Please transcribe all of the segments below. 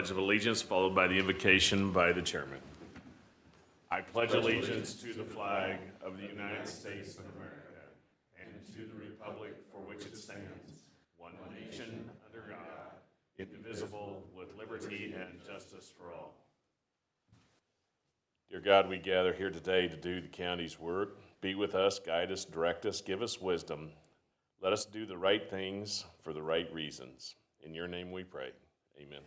Pledge of Allegiance, followed by the invocation by the chairman. I pledge allegiance to the flag of the United States of America and to the republic for which it stands, one nation under God, indivisible, with liberty and justice for all. Dear God, we gather here today to do the county's work. Be with us, guide us, direct us, give us wisdom. Let us do the right things for the right reasons. In your name we pray. Amen.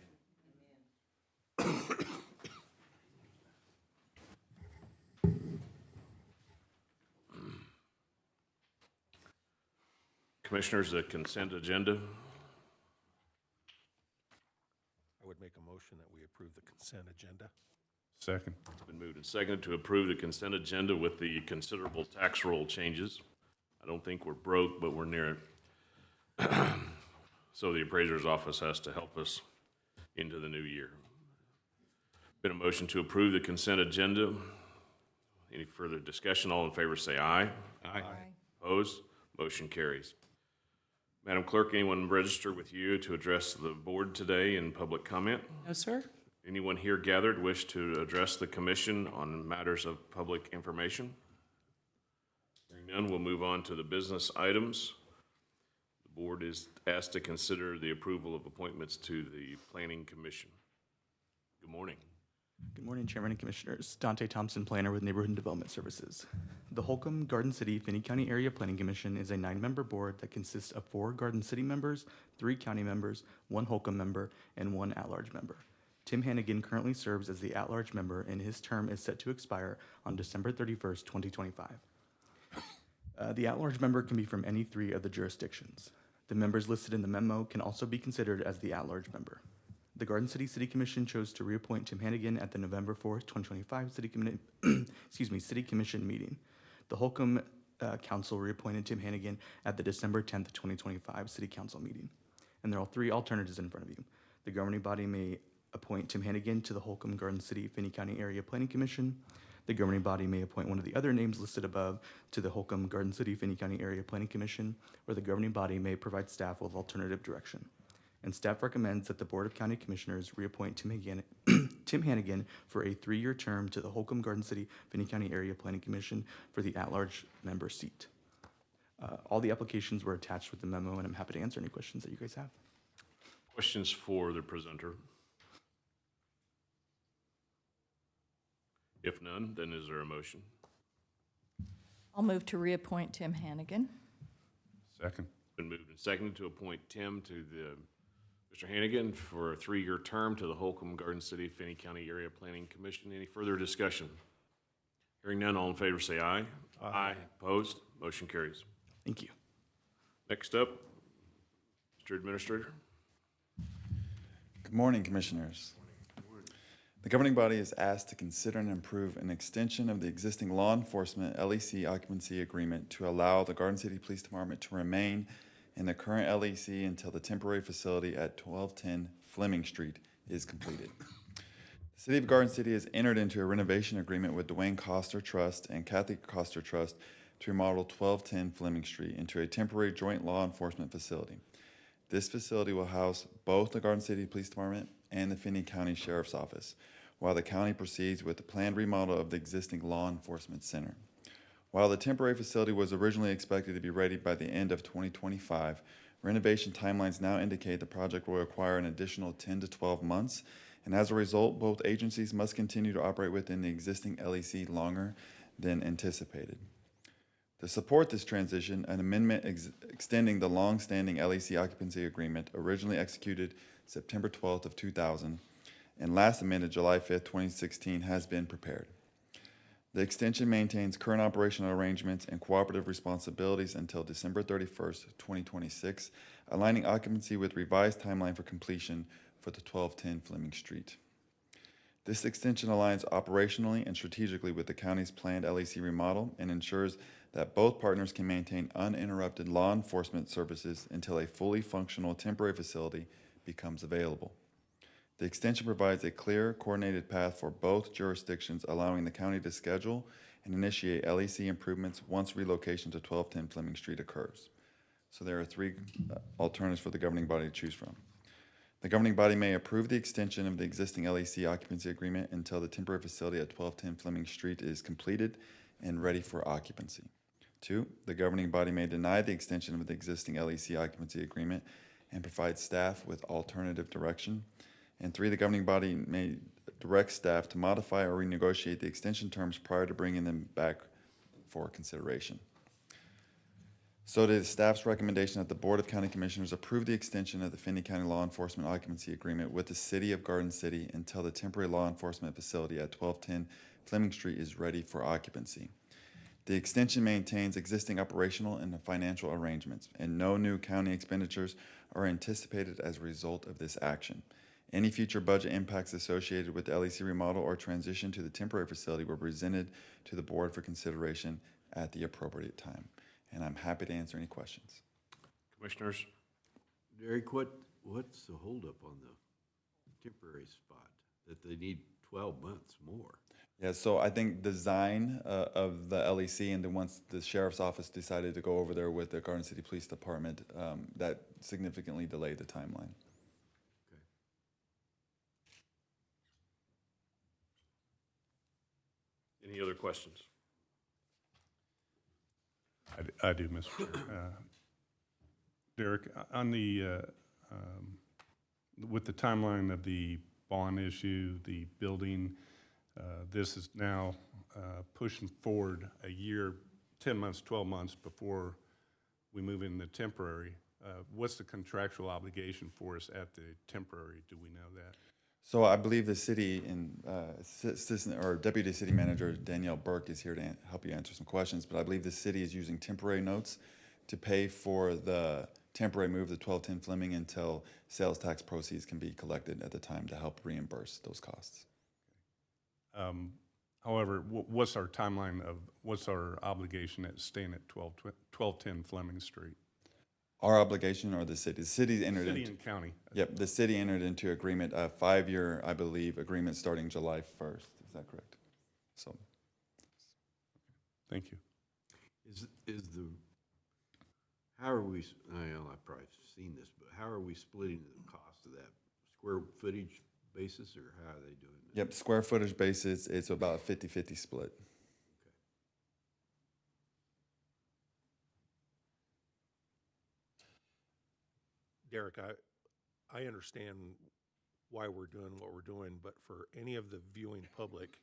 Commissioners, the consent agenda. I would make a motion that we approve the consent agenda. Second. It's been moved and seconded to approve the consent agenda with the considerable tax roll changes. I don't think we're broke, but we're near it. So the appraiser's office has to help us into the new year. Been a motion to approve the consent agenda. Any further discussion? All in favor say aye. Aye. Opposed? Motion carries. Madam Clerk, anyone register with you to address the board today in public comment? No, sir. Anyone here gathered wish to address the commission on matters of public information? Hearing none, we'll move on to the business items. The board is asked to consider the approval of appointments to the Planning Commission. Good morning. Good morning, Chairman and Commissioners. Dante Thompson, Planner with Neighborhood and Development Services. The Holcomb Garden City Finney County Area Planning Commission is a 9-member board that consists of 4 Garden City members, 3 county members, 1 Holcomb member, and 1 at-large member. Tim Hannigan currently serves as the at-large member, and his term is set to expire on December 31st, 2025. The at-large member can be from any 3 of the jurisdictions. The members listed in the memo can also be considered as the at-large member. The Garden City City Commission chose to reappoint Tim Hannigan at the November 4th, 2025 City Commission meeting. The Holcomb Council reappointed Tim Hannigan at the December 10th, 2025 City Council meeting. And there are 3 alternatives in front of you. The governing body may appoint Tim Hannigan to the Holcomb Garden City Finney County Area Planning Commission. The governing body may appoint one of the other names listed above to the Holcomb Garden City Finney County Area Planning Commission, or the governing body may provide staff with alternative direction. And staff recommends that the Board of County Commissioners reappoint Tim Hannigan for a 3-year term to the Holcomb Garden City Finney County Area Planning Commission for the at-large member seat. All the applications were attached with the memo, and I'm happy to answer any questions that you guys have. Questions for the presenter? If none, then is there a motion? I'll move to reappoint Tim Hannigan. Second. Been moved and seconded to appoint Tim to Mr. Hannigan for a 3-year term to the Holcomb Garden City Finney County Area Planning Commission. Any further discussion? Hearing none, all in favor say aye. Aye. Opposed? Motion carries. Thank you. Next up, Mr. Administrator. Good morning, Commissioners. The governing body is asked to consider and approve an extension of the existing law enforcement LEC occupancy agreement to allow the Garden City Police Department to remain in the current LEC until the temporary facility at 1210 Fleming Street is completed. The City of Garden City has entered into a renovation agreement with Dwayne Coster Trust and Kathy Coster Trust to remodel 1210 Fleming Street into a temporary joint law enforcement facility. This facility will house both the Garden City Police Department and the Finney County Sheriff's Office, while the county proceeds with the planned remodel of the existing law enforcement center. While the temporary facility was originally expected to be ready by the end of 2025, renovation timelines now indicate the project will require an additional 10 to 12 months, and as a result, both agencies must continue to operate within the existing LEC longer than anticipated. To support this transition, an amendment extending the long-standing LEC occupancy agreement originally executed September 12th of 2000 and last amended July 5th, 2016 has been prepared. The extension maintains current operational arrangements and cooperative responsibilities until December 31st, 2026, aligning occupancy with revised timeline for completion for the 1210 Fleming Street. This extension aligns operationally and strategically with the county's planned LEC remodel and ensures that both partners can maintain uninterrupted law enforcement services until a fully functional temporary facility becomes available. The extension provides a clear, coordinated path for both jurisdictions, allowing the county to schedule and initiate LEC improvements once relocation to 1210 Fleming Street occurs. So there are 3 alternatives for the governing body to choose from. The governing body may approve the extension of the existing LEC occupancy agreement until the temporary facility at 1210 Fleming Street is completed and ready for occupancy. 2, the governing body may deny the extension of the existing LEC occupancy agreement and provide staff with alternative direction. And 3, the governing body may direct staff to modify or renegotiate the extension terms prior to bringing them back for consideration. So it is staff's recommendation that the Board of County Commissioners approve the extension of the Finney County Law Enforcement Occupancy Agreement with the City of Garden City until the temporary law enforcement facility at 1210 Fleming Street is ready for occupancy. The extension maintains existing operational and financial arrangements, and no new county expenditures are anticipated as a result of this action. Any future budget impacts associated with the LEC remodel or transition to the temporary facility were presented to the board for consideration at the appropriate time. And I'm happy to answer any questions. Commissioners? Derek, what's the holdup on the temporary spot, that they need 12 months more? Yeah, so I think design of the LEC, and then once the sheriff's office decided to go over there with the Garden City Police Department, that significantly delayed the timeline. Any other questions? I do, Mr. Chair. Derek, on the, with the timeline of the bond issue, the building, this is now pushing forward a year, 10 months, 12 months before we move in the temporary. What's the contractual obligation for us at the temporary? Do we know that? So I believe the city and assistant or deputy city manager Danielle Burke is here to help you answer some questions. But I believe the city is using temporary notes to pay for the temporary move to 1210 Fleming until sales tax proceeds can be collected at the time to help reimburse those costs. However, what's our timeline of what's our obligation at staying at 1210 Fleming Street? Our obligation or the city? The city entered City into. and county. Yep, the city entered into agreement, a 5-year, I believe, agreement starting July 1st. Is that correct? So, Thank you. How are we, I've probably seen this, but how are we splitting the cost of that? Square footage basis, or how are they doing this? yep, square footage basis, it's about a 50-50 split. Derek, I understand why we're doing what we're doing, but for any of the viewing public,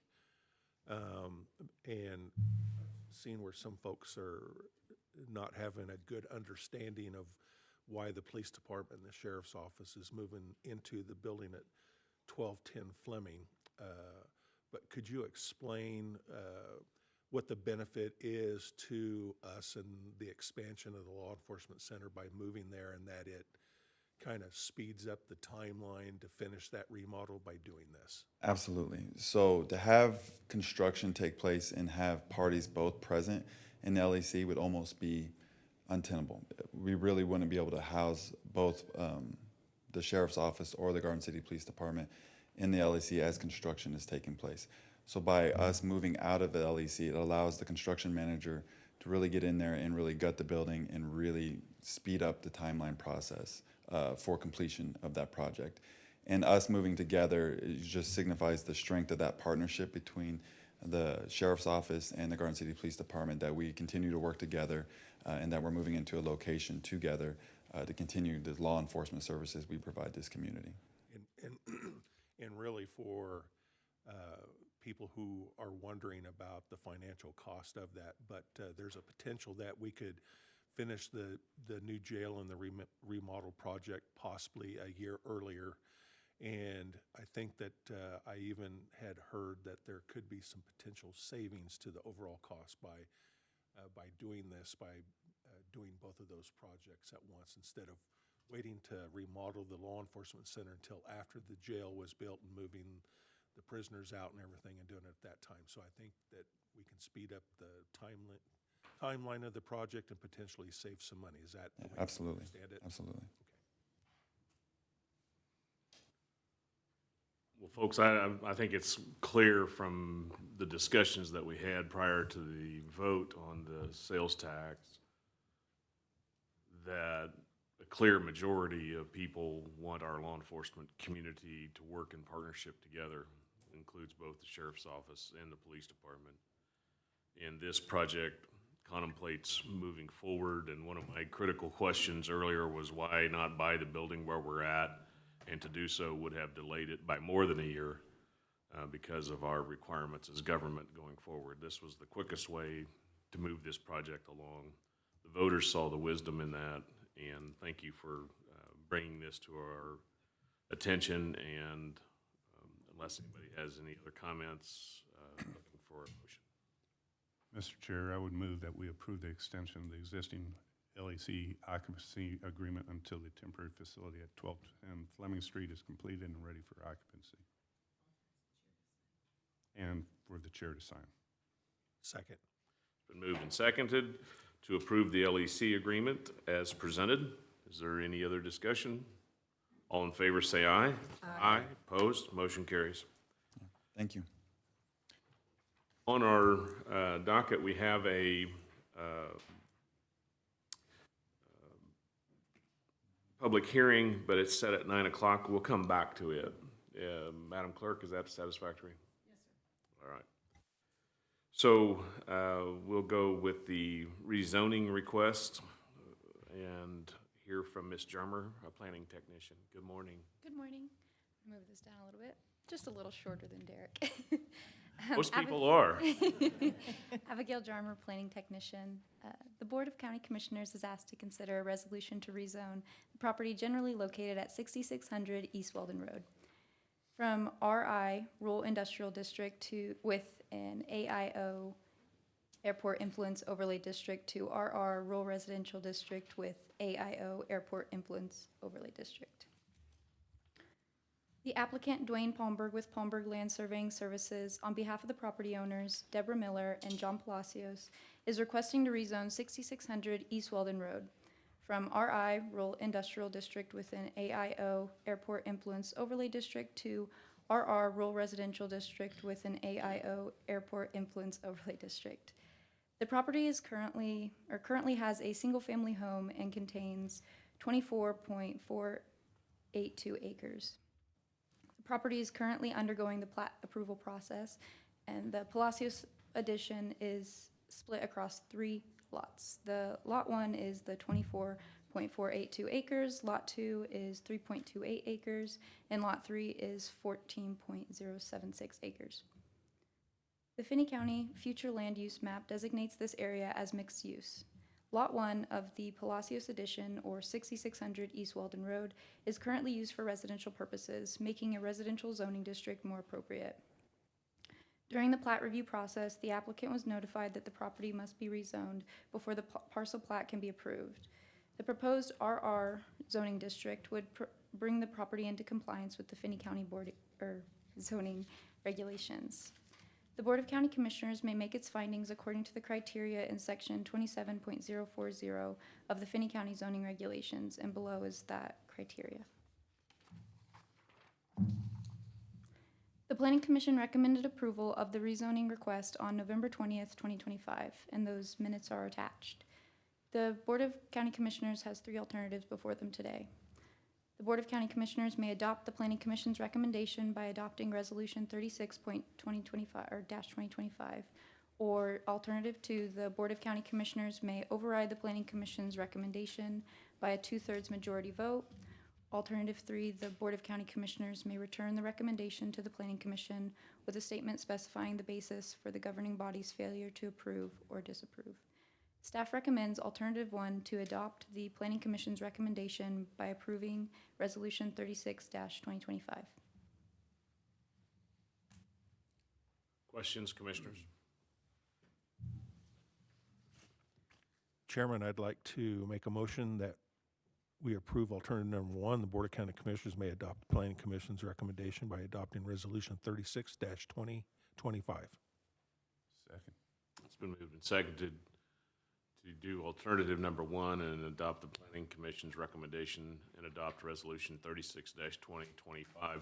and seeing where some folks are not having a good understanding of why the police department and the sheriff's office is moving into the building at 1210 Fleming. But could you explain what the benefit is to us and the expansion of the law enforcement center by moving there, and that it kind of speeds up the timeline to finish that remodel by doing this? Absolutely. So to have construction take place and have parties both present in the LEC would almost be untenable. We really wouldn't be able to house both the sheriff's office or the Garden City Police Department in the LEC as construction is taking place. So by us moving out of the LEC, it allows the construction manager to really get in there and really gut the building and really speed up the timeline process for completion of that project. And us moving together, it just signifies the strength of that partnership between the sheriff's office and the Garden City Police Department, that we continue to work together and that we're moving into a location together to continue the law enforcement services we provide this community. And really for people who are wondering about the financial cost of that, but there's a potential that we could finish the new jail and the remodel project possibly a year earlier. And I think that I even had heard that there could be some potential savings to the overall cost by doing this, by doing both of those projects at once, instead of waiting to remodel the law enforcement center until after the jail was built and moving the prisoners out and everything and doing it at that time. So I think that we can speed up the timeline of the project and potentially save some money. Is that the way Absolutely. you understand it? Absolutely. Well, folks, I think it's clear from the discussions that we had prior to the vote on the sales tax that a clear majority of people want our law enforcement community to work in partnership together. Includes both the sheriff's office and the police department. And this project contemplates moving forward, and one of my critical questions earlier was why not buy the building where we're at? And to do so would have delayed it by more than a year because of our requirements as government going forward. This was the quickest way to move this project along. The voters saw the wisdom in that, and thank you for bringing this to our attention. And unless anybody has any other comments, looking for a motion. Mr. Chair, I would move that we approve the extension of the existing LEC occupancy agreement until the temporary facility at 1210 Fleming Street is completed and ready for occupancy. And for the chair to sign. Second. Been moved and seconded to approve the LEC agreement as presented. Is there any other discussion? All in favor say aye. Aye. Opposed? Motion carries. Thank you. On our docket, we have a public hearing, but it's set at 9 o'clock. We'll come back to it. Madam Clerk, is that satisfactory? Yes, sir. All right. So we'll go with the rezoning request and hear from Ms. Germer, a planning technician. Good morning. Good morning. Move this down a little bit, just a little shorter than Derek. Most people are. Abigail Jarmer, planning technician. The Board of County Commissioners is asked to consider a resolution to rezone the property generally located at 6600 East Weldon Road from RI, Rural Industrial District, with an AIO, Airport Influence Overlay District, to RR, Rural Residential District, with AIO, Airport Influence Overlay District. The applicant, Dwayne Palmberg with Palmberg Land Surveying Services, on behalf of the property owners, Deborah Miller and John Palacios, is requesting to rezone 6600 East Weldon Road from RI, Rural Industrial District with an AIO, Airport Influence Overlay District, to RR, Rural Residential District with an AIO, Airport Influence Overlay District. The property is currently has a single-family home and contains 24.482 acres. Property is currently undergoing the plat approval process, and the Palacios addition is split across 3 lots. The Lot 1 is the 24.482 acres, Lot 2 is 3.28 acres, and Lot 3 is 14.076 acres. The Finney County Future Land Use Map designates this area as mixed use. Lot 1 of the Palacios addition, or 6600 East Weldon Road, is currently used for residential purposes, making a residential zoning district more appropriate. During the plat review process, the applicant was notified that the property must be rezoned before the parcel plat can be approved. The proposed RR zoning district would bring the property into compliance with the Finney County Board zoning regulations. The Board of County Commissioners may make its findings according to the criteria in section 27.040 of the Finney County zoning regulations, and below is that criteria. The Planning Commission recommended approval of the rezoning request on November 20th, 2025, and those minutes are attached. The Board of County Commissioners has 3 alternatives before them today. The Board of County Commissioners may adopt the Planning Commission's recommendation by adopting Resolution 36.2025, or alternative 2, the Board of County Commissioners may override the Planning Commission's recommendation by a 2/3 majority vote. Alternative 3, the Board of County Commissioners may return the recommendation to the Planning Commission with a statement specifying the basis for the governing body's failure to approve or disapprove. Staff recommends alternative 1 to adopt the Planning Commission's recommendation by approving Resolution 36-2025. Questions, Commissioners? Chairman, I'd like to make a motion that we approve alternative number 1. The Board of County Commissioners may adopt the Planning Commission's recommendation by adopting Resolution 36-2025. Second. It's been moved and seconded to do alternative number 1 and adopt the Planning Commission's recommendation and adopt Resolution 36-2025.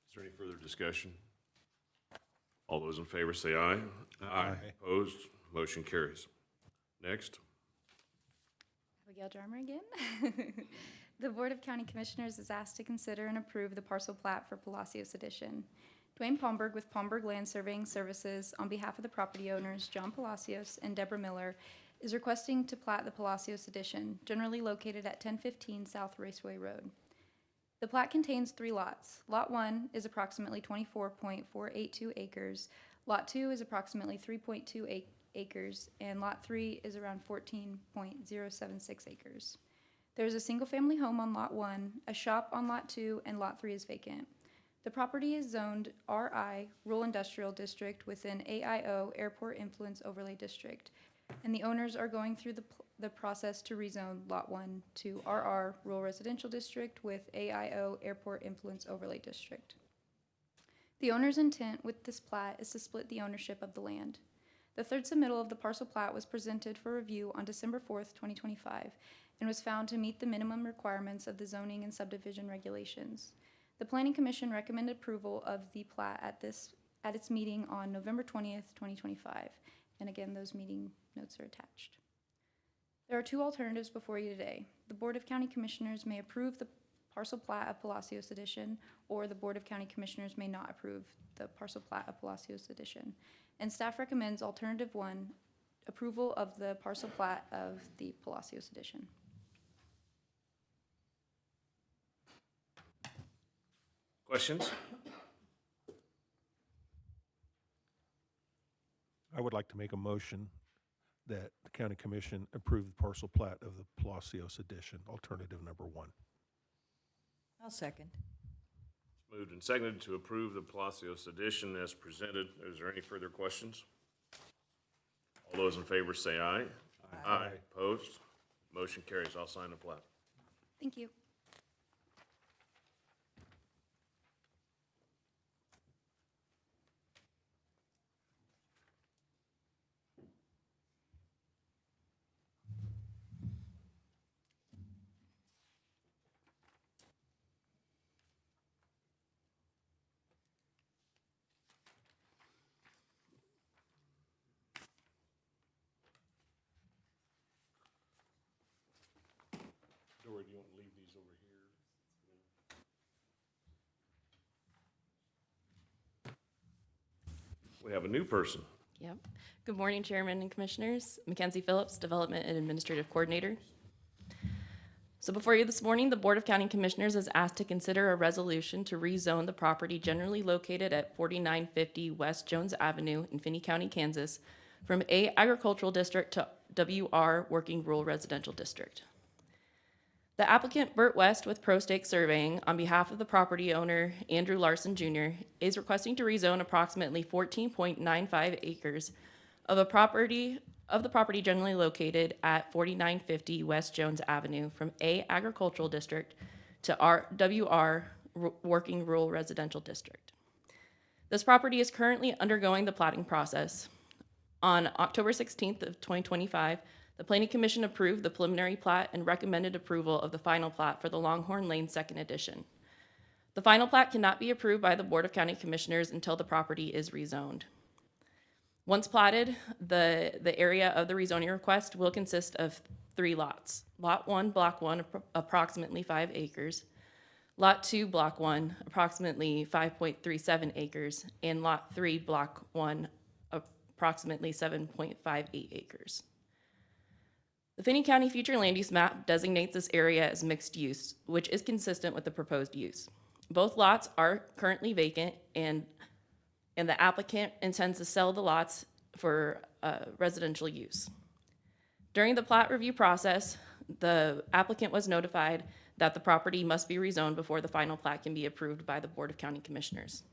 Is there any further discussion? All those in favor say aye. Aye. Opposed? Motion carries. Next. Abigail Jarmer again. The Board of County Commissioners is asked to consider and approve the parcel plat for Palacios Edition. Dwayne Palmberg with Palmberg Land Surveying Services, on behalf of the property owners, John Palacios and Deborah Miller, is requesting to plat the Palacios Edition, generally located at 1015 South Raceway Road. The plat contains 3 lots. Lot 1 is approximately 24.482 acres. Lot 2 is approximately 3.2 acres, and Lot 3 is around 14.076 acres. There is a single-family home on Lot 1, a shop on Lot 2, and Lot 3 is vacant. The property is zoned RI, Rural Industrial District, within AIO, Airport Influence Overlay District, and the owners are going through the process to rezone Lot 1 to RR, Rural Residential District, with AIO, Airport Influence Overlay District. The owner's intent with this plat is to split the ownership of the land. The third submittal of the parcel plat was presented for review on December 4th, 2025, and was found to meet the minimum requirements of the zoning and subdivision regulations. The Planning Commission recommended approval of the plat at its meeting on November 20th, 2025, and again, those meeting notes are attached. There are 2 alternatives before you today. The Board of County Commissioners may approve the parcel plat of Palacios Edition, or the Board of County Commissioners may not approve the parcel plat of Palacios Edition. And staff recommends alternative 1, approval of the parcel plat of the Palacios Edition. Questions? I would like to make a motion that the county commission approve the parcel plat of the Palacios Edition, alternative number 1. I'll second. Moved and seconded to approve the Palacios Edition as presented. Is there any further questions? All those in favor say aye. Aye. Opposed? Motion carries. I'll sign the plat. Thank you. Dory, do you want to leave these over here? We have a new person. Yep. Good morning, Chairman and Commissioners. Mackenzie Phillips, Development and Administrative Coordinator. So before you this morning, the Board of County Commissioners is asked to consider a resolution to rezone the property generally located at 4950 West Jones Avenue in Finney County, Kansas, from A Agricultural District to WR Working Rural Residential District. The applicant, Burt West with Pro Stake Surveying, on behalf of the property owner, Andrew Larson Jr., is requesting to rezone approximately 14.95 acres of the property generally located at 4950 West Jones Avenue from A Agricultural District to WR Working Rural Residential District. This property is currently undergoing the platting process. On October 16th of 2025, the Planning Commission approved the preliminary plat and recommended approval of the final plat for the Longhorn Lane Second Edition. The final plat cannot be approved by the Board of County Commissioners until the property is rezoned. Once platted, the area of the rezoning request will consist of 3 lots. Lot 1, Block 1, approximately 5 acres. Lot 2, Block 1, approximately 5.37 acres. And Lot 3, Block 1, approximately 7.58 acres. The Finney County Future Land Use Map designates this area as mixed use, which is consistent with the proposed use. Both lots are currently vacant, and the applicant intends to sell the lots for residential use. During the plat review process, the applicant was notified that the property must be rezoned before the final plat can be approved by the Board of County Commissioners.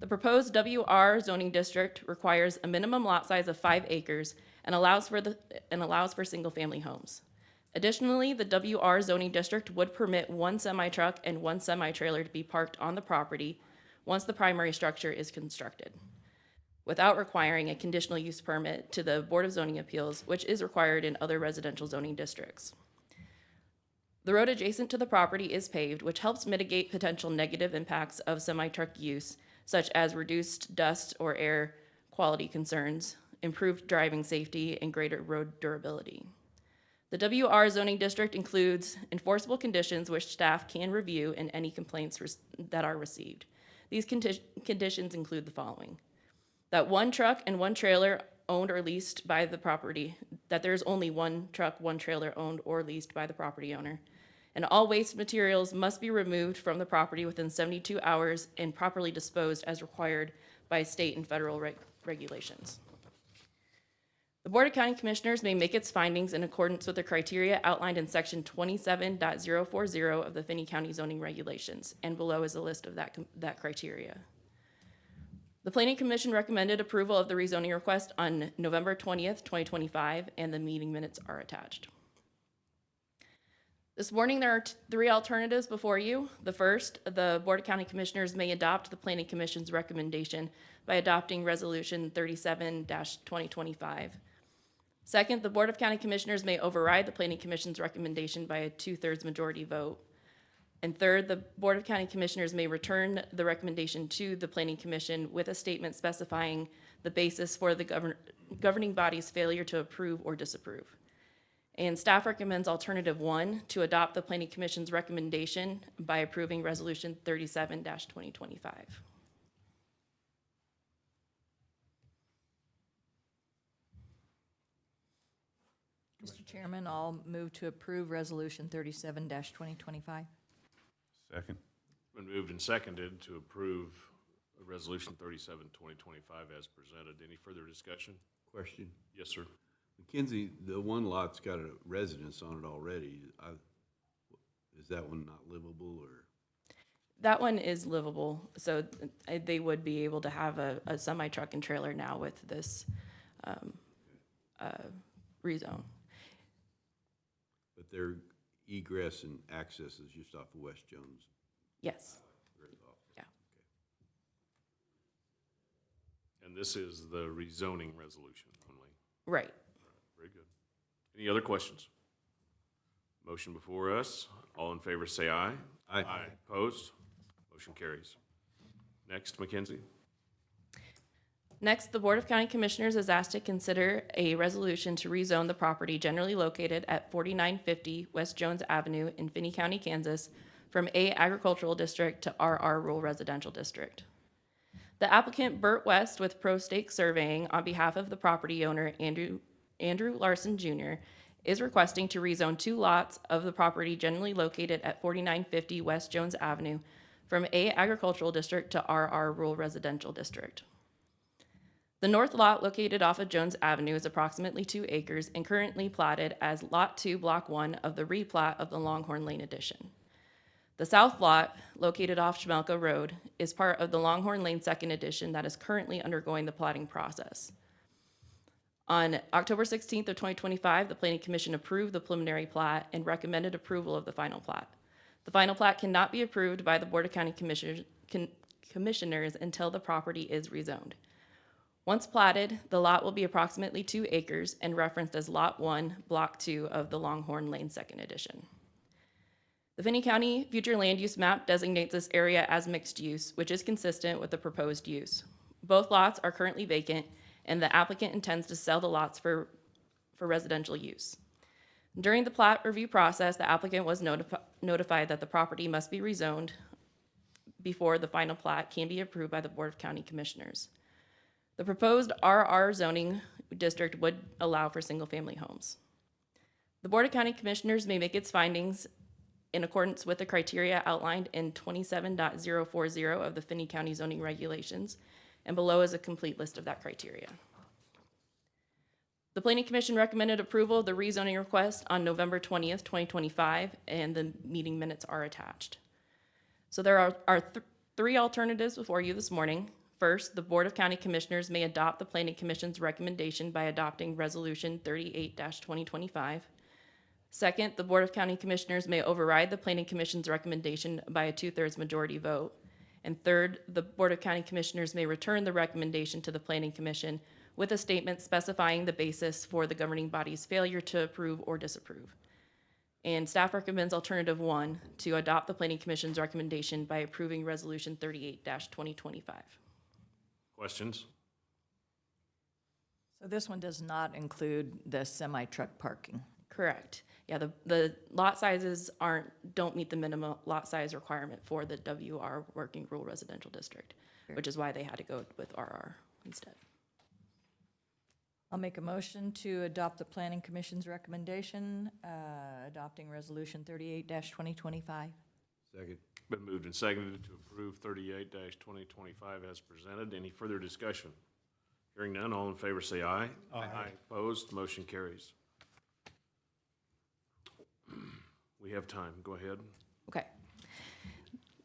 The proposed WR zoning district requires a minimum lot size of 5 acres and allows for single-family homes. Additionally, the WR zoning district would permit 1 semi-truck and 1 semi-trailer to be parked on the property once the primary structure is constructed, without requiring a conditional use permit to the Board of Zoning Appeals, which is required in other residential zoning districts. The road adjacent to the property is paved, which helps mitigate potential negative impacts of semi-truck use, such as reduced dust or air quality concerns, improved driving safety, and greater road durability. The WR zoning district includes enforceable conditions which staff can review in any complaints that are received. These conditions include the following: that one truck and one trailer owned or leased by the property, that there's only one truck, one trailer owned or leased by the property owner, and all waste materials must be removed from the property within 72 hours and properly disposed as required by state and federal regulations. The Board of County Commissioners may make its findings in accordance with the criteria outlined in section 27.040 of the Finney County zoning regulations, and below is a list of that criteria. The Planning Commission recommended approval of the rezoning request on November 20th, 2025, and the meeting minutes are attached. This morning, there are three alternatives before you. The first, the Board of County Commissioners may adopt the Planning Commission's recommendation by adopting Resolution 37-2025. Second, the Board of County Commissioners may override the Planning Commission's recommendation by a 2/3 majority vote. And third, the Board of County Commissioners may return the recommendation to the Planning Commission with a statement specifying the basis for the governing body's failure to approve or disapprove. And staff recommends alternative 1 to adopt the Planning Commission's recommendation by approving Resolution 37-2025. Mr. Chairman, I'll move to approve Resolution 37-2025. Second. Been moved and seconded to approve Resolution 37-2025 as presented. Any further discussion? Question. Yes, sir. Mackenzie, the one lot's got a residence on it already. Is that one not livable, or? That one is livable, so they would be able to have a semi-truck and trailer now with this rezone. But their egress and access is just off of West Jones. Yes. Very often. Yeah. And this is the rezoning resolution only. Right. Very good. Any other questions? Motion before us. All in favor say aye. Aye. Opposed? Motion carries. Next, Mackenzie. Next, the Board of County Commissioners is asked to consider a resolution to rezone the property generally located at 4950 West Jones Avenue in Finney County, Kansas, from A Agricultural District to RR Rural Residential District. The applicant, Burt West with Pro Stake Surveying, on behalf of the property owner, Andrew Larson Jr., is requesting to rezone 2 lots of the property generally located at 4950 West Jones Avenue from A Agricultural District to RR Rural Residential District. The north lot, located off of Jones Avenue, is approximately 2 acres and currently platted as Lot 2, Block 1 of the replat of the Longhorn Lane Addition. The south lot, located off Schmelka Road, is part of the Longhorn Lane Second Edition that is currently undergoing the platting process. On October 16th of 2025, the Planning Commission approved the preliminary plat and recommended approval of the final plat. The final plat cannot be approved by the Board of County Commissioners until the property is rezoned. Once platted, the lot will be approximately 2 acres and referenced as Lot 1, Block 2 of the Longhorn Lane Second Edition. The Finney County Future Land Use Map designates this area as mixed use, which is consistent with the proposed use. Both lots are currently vacant, and the applicant intends to sell the lots for residential use. During the plat review process, the applicant was notified that the property must be rezoned before the final plat can be approved by the Board of County Commissioners. The proposed RR zoning district would allow for single-family homes. The Board of County Commissioners may make its findings in accordance with the criteria outlined in 27.040 of the Finney County zoning regulations, and below is a complete list of that criteria. The Planning Commission recommended approval of the rezoning request on November 20th, 2025, and the meeting minutes are attached. So there are 3 alternatives before you this morning. First, the Board of County Commissioners may adopt the Planning Commission's recommendation by adopting Resolution 38-2025. Second, the Board of County Commissioners may override the Planning Commission's recommendation by a 2/3 majority vote. And third, the Board of County Commissioners may return the recommendation to the Planning Commission with a statement specifying the basis for the governing body's failure to approve or disapprove. And staff recommends alternative 1 to adopt the Planning Commission's recommendation by approving Resolution 38-2025. Questions? So this one does not include the semi-truck parking, Correct. Yeah, the lot sizes don't meet the minimum lot size requirement for the WR Working Rural Residential District, which is why they had to go with RR instead. I'll make a motion to adopt the Planning Commission's recommendation, adopting Resolution 38-2025. Second. Been moved and seconded to approve 38-2025 as presented. Any further discussion? Hearing none, all in favor say aye. Aye. Opposed, motion carries. We have time. Go ahead. Okay.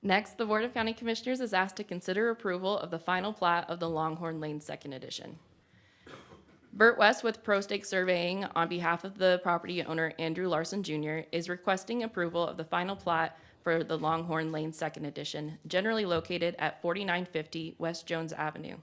Next, the Board of County Commissioners is asked to consider approval of the final plat of the Longhorn Lane Second Edition. Burt West with Pro Stake Surveying, on behalf of the property owner Andrew Larson Jr., is requesting approval of the final plat for the Longhorn Lane Second Edition, generally located at 4950 West Jones Avenue.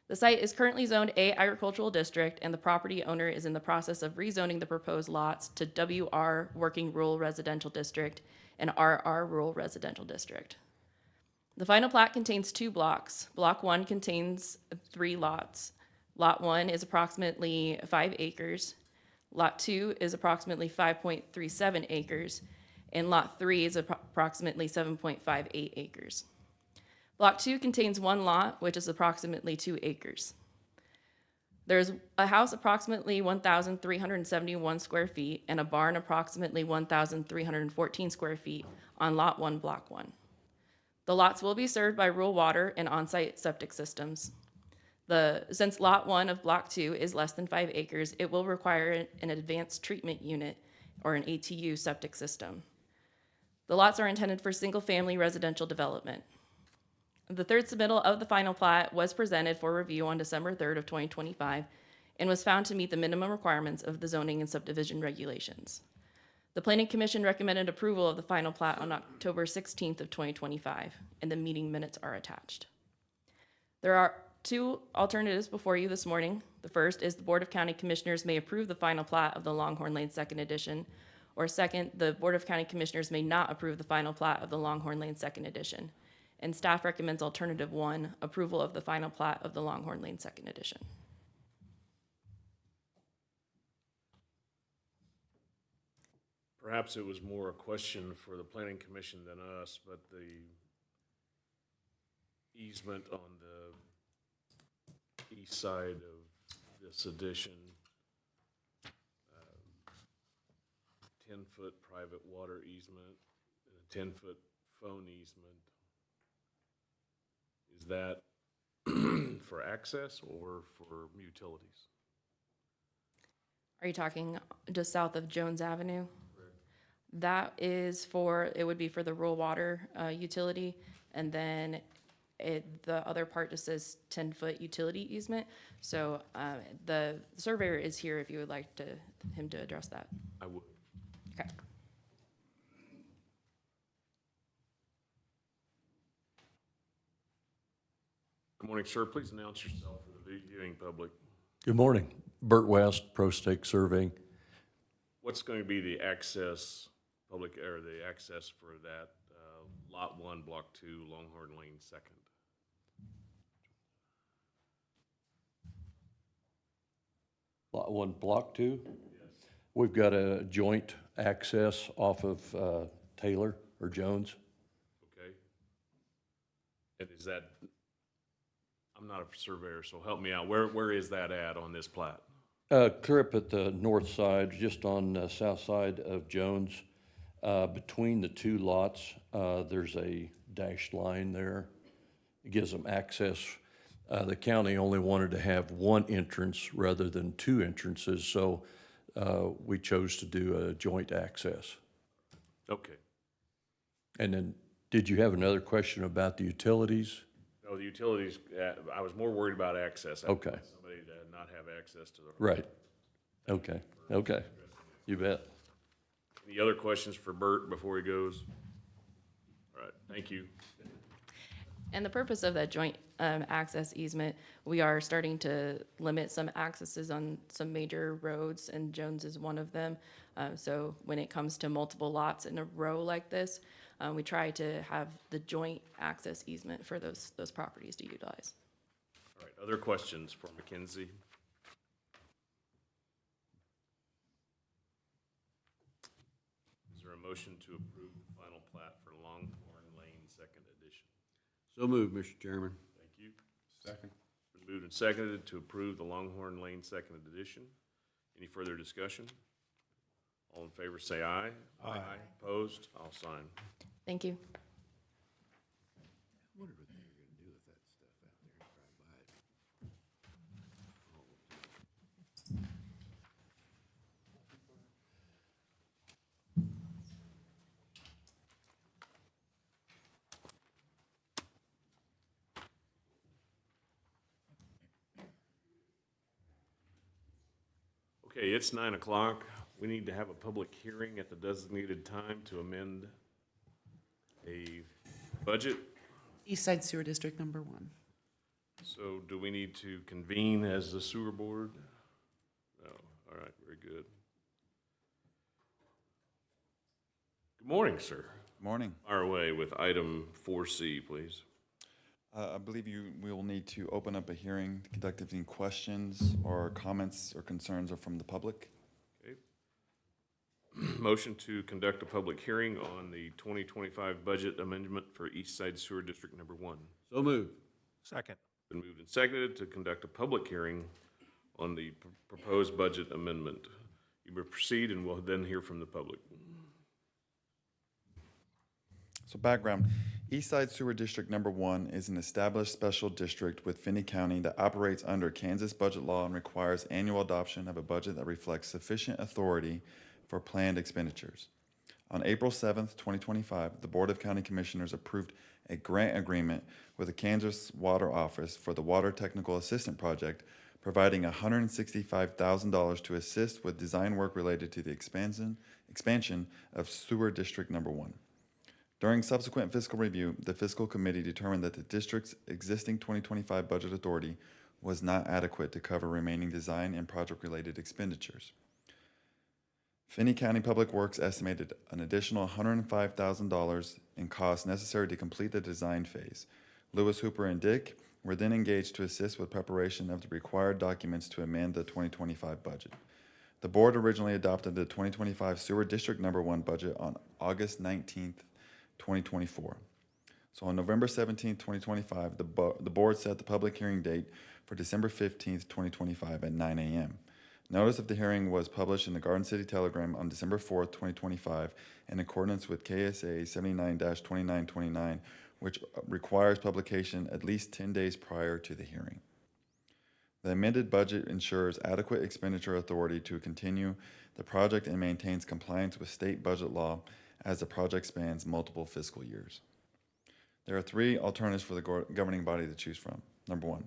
The site is currently zoned A Agricultural District, and the property owner is in the process of rezoning the proposed lots to WR Working Rural Residential District and RR Rural Residential District. The final plat contains 2 blocks. Block 1 contains 3 lots. Lot 1 is approximately 5 acres. Lot 2 is approximately 5.37 acres. And Lot 3 is approximately 7.58 acres. Block 2 contains 1 lot, which is approximately 2 acres. There's a house approximately 1,371 square feet and a barn approximately 1,314 square feet on Lot 1, Block 1. The lots will be served by rural water and on-site septic systems. Since Lot 1 of Block 2 is less than 5 acres, it will require an advanced treatment unit or an ATU septic system. The lots are intended for single-family residential development. The third submittal of the final plat was presented for review on December 3rd of 2025 and was found to meet the minimum requirements of the zoning and subdivision regulations. The Planning Commission recommended approval of the final plat on October 16th of 2025, and the meeting minutes are attached. There are 2 alternatives before you this morning. The first is the Board of County Commissioners may approve the final plat of the Longhorn Lane Second Edition, or second, the Board of County Commissioners may not approve the final plat of the Longhorn Lane Second Edition. And staff recommends alternative 1, approval of the final plat of the Longhorn Lane Second Edition. Perhaps it was more a question for the planning commission than us, but the easement on the east side of this addition, 10-foot private water easement, and a 10-foot phone easement. Is that for access or for utilities? Are you talking just south of Jones Avenue? That is it would be for the rural water utility, and then the other part just says 10-foot utility easement. So the surveyor is here if you would like him to address that. I would. Okay. Good morning, sir. Please announce yourself for the viewing public. Good morning. Burt West, Pro Stake Surveying. What's going to be the access, the access for that Lot 1, Block 2, Longhorn Lane Second? Lot 1, Block 2. Yes. We've got a joint access off of Taylor or Jones. Okay. And is that, I'm not a surveyor, so help me out. Where is that at on this plat? Clear up at the north side, just on the south side of Jones. Between the 2 lots, there's a dashed line there. It gives them access. The county only wanted to have 1 entrance rather than 2 entrances, so we chose to do a joint access. Okay. And then, did you have another question about the utilities? No, the utilities, I was more worried about access. I Okay. want somebody to not have access to the. Right. Okay. Okay. You bet. Any other questions for Bert before he goes? All right, thank you. And the purpose of that joint access easement, we are starting to limit some accesses on some major roads, and Jones is one of them. So when it comes to multiple lots in a row like this, we try to have the joint access easement for those properties to utilize. All right, other questions for Mackenzie? motion to approve the final plat for Longhorn Lane Second Edition? So moved, Mr. Chairman. Thank you. Second. Been moved and seconded to approve the Longhorn Lane Second Edition. Any further discussion? All in favor say aye. Aye. Opposed? I'll sign. Thank you. I wondered what they were gonna do with that stuff out there, drive by it. Okay, it's 9 o'clock. We need to have a public hearing at the designated time to amend a budget. East Side Sewer District number 1. So do we need to convene as the sewer board? No. All right, very good. Good morning, sir. Morning. Fire away with item 4C, please. I believe we will need to open up a hearing to conduct if any questions or comments or concerns are from the public. Okay. Motion to conduct a public hearing on the 2025 budget amendment for East Side Sewer District Number 1. So moved. Second. Been moved and seconded to conduct a public hearing on the proposed budget amendment. You may proceed, and we'll then hear from the public. So background, East Side Sewer District Number 1 is an established special district with Finney County that operates under Kansas budget law and requires annual adoption of a budget that reflects sufficient authority for planned expenditures. On April 7th, 2025, the Board of County Commissioners approved a grant agreement with the Kansas Water Office for the Water Technical Assistant Project, providing $165,000 to assist with design work related to the expansion of Sewer District Number 1. During subsequent fiscal review, the Fiscal Committee determined that the district's existing 2025 budget authority was not adequate to cover remaining design and project-related expenditures. Finney County Public Works estimated an additional $105,000 in costs necessary to complete the design phase. Lewis, Hooper, and Dick were then engaged to assist with preparation of the required documents to amend the 2025 budget. The board originally adopted the 2025 Sewer District Number 1 budget on August 19th, 2024. So on November 17th, 2025, the board set the public hearing date for December 15th, 2025 at 9 a.m. Notice of the hearing was published in the Garden City Telegram on December 4th, 2025 in accordance with KSA 79-2929, which requires publication at least 10 days prior to the hearing. The amended budget ensures adequate expenditure authority to continue the project and maintains compliance with state budget law as the project spans multiple fiscal years. There are 3 alternatives for the governing body to choose from. Number 1,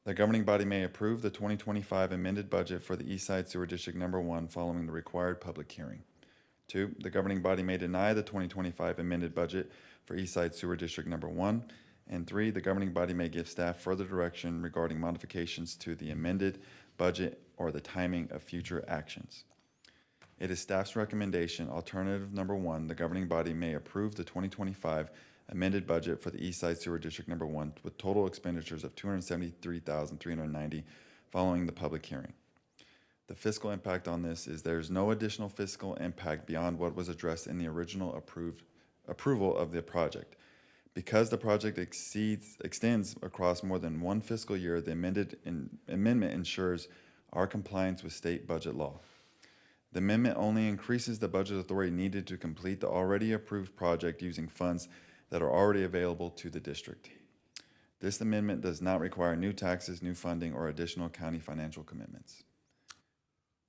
the governing body may approve the 2025 amended budget for the East Side Sewer District Number 1 following the required public hearing. 2, the governing body may deny the 2025 amended budget for East Side Sewer District Number 1. And 3, the governing body may give staff further direction regarding modifications to the amended budget or the timing of future actions. It is staff's recommendation, alternative number 1, the governing body may approve the 2025 amended budget for the East Side Sewer District Number 1 with total expenditures of $273,390 following the public hearing. The fiscal impact on this is there's no additional fiscal impact beyond what was addressed in the original approval of the project. Because the project extends across more than one fiscal year, the amendment ensures our compliance with state budget law. The amendment only increases the budget authority needed to complete the already approved project using funds that are already available to the district. This amendment does not require new taxes, new funding, or additional county financial commitments.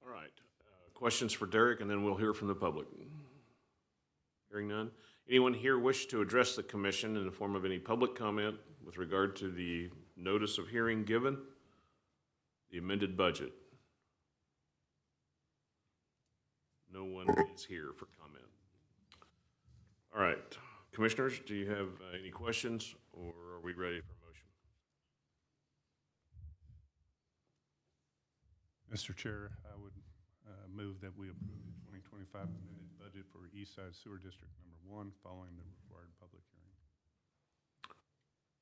All right. Questions for Derek, and then we'll hear from the public. Hearing none. Anyone here wish to address the commission in the form of any public comment with regard to the notice of hearing given, the amended budget? No one is here for comment. All right. Commissioners, do you have any questions, or are we ready for a motion? Mr. Chair, I would move that we approve the 2025 amended budget for East Side Sewer District Number 1 following the required public hearing.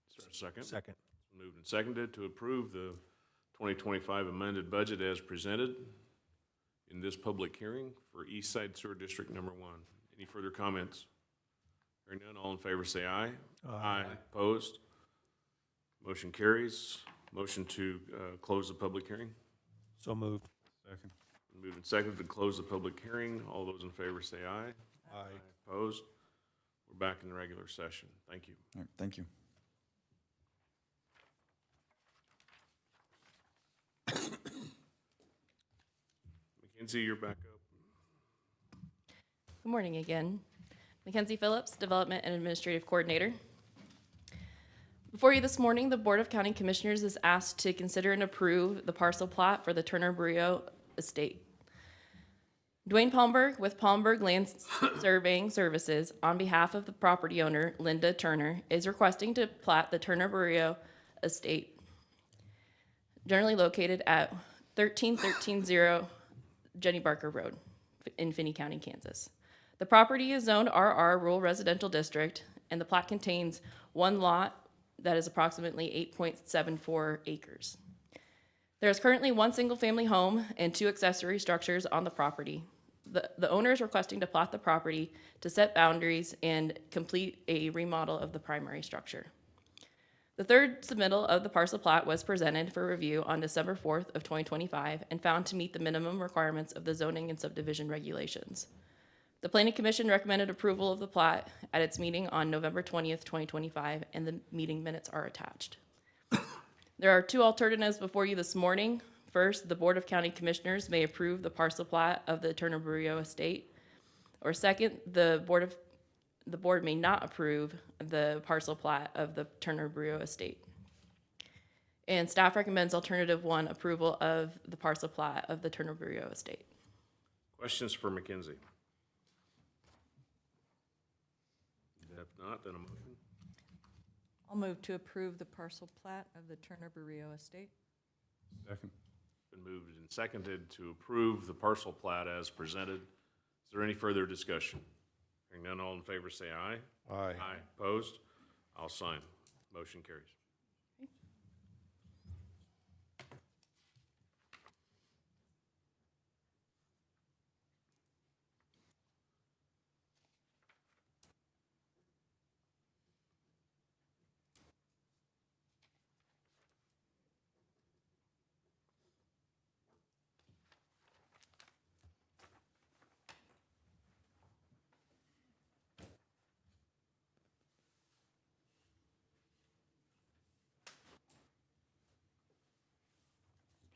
Is there a second? Second. Moved and seconded to approve the 2025 amended budget as presented in this public hearing for East Side Sewer District Number 1. Any further comments? Hearing none, all in favor say aye. Aye. Opposed? Motion carries. Motion to close the public hearing. So moved. Second. Moved and seconded to close the public hearing. All those in favor say aye. Aye. Opposed? We're back in the regular session. Thank you. All right, thank you. Mackenzie, you're back up. Good morning again. Mackenzie Phillips, Development and Administrative Coordinator. Before you this morning, the Board of County Commissioners is asked to consider and approve the parcel plot for the Turner Burrito Estate. Dwayne Palmberg with Palmberg Land Surveying Services, on behalf of the property owner, Linda Turner, is requesting to plat the Turner Burrito Estate, generally located at 13310 Jenny Barker Road in Finney County, Kansas. The property is zoned RR Rural Residential District, and the plat contains one lot that is approximately 8.74 acres. There is currently one single-family home and two accessory structures on the property. The owner is requesting to plat the property to set boundaries and complete a remodel of the primary structure. The third submittal of the parcel plat was presented for review on December 4th of 2025 and found to meet the minimum requirements of the zoning and subdivision regulations. The Planning Commission recommended approval of the plat at its meeting on November 20th, 2025, and the meeting minutes are attached. There are two alternatives before you this morning. First, the Board of County Commissioners may approve the parcel plat of the Turner Burrito Estate. Or second, the board may not approve the parcel plat of the Turner Burrito Estate. And staff recommends alternative one, approval of the parcel plat of the Turner Burrito Estate. Questions for Mackenzie? If not, then a motion. I'll move to approve the parcel plat of the Turner Burrito Estate. Second. Been moved and seconded to approve the parcel plat as presented. Is there any further discussion? Hearing none, all in favor say aye. Aye. Opposed? I'll sign. Motion carries.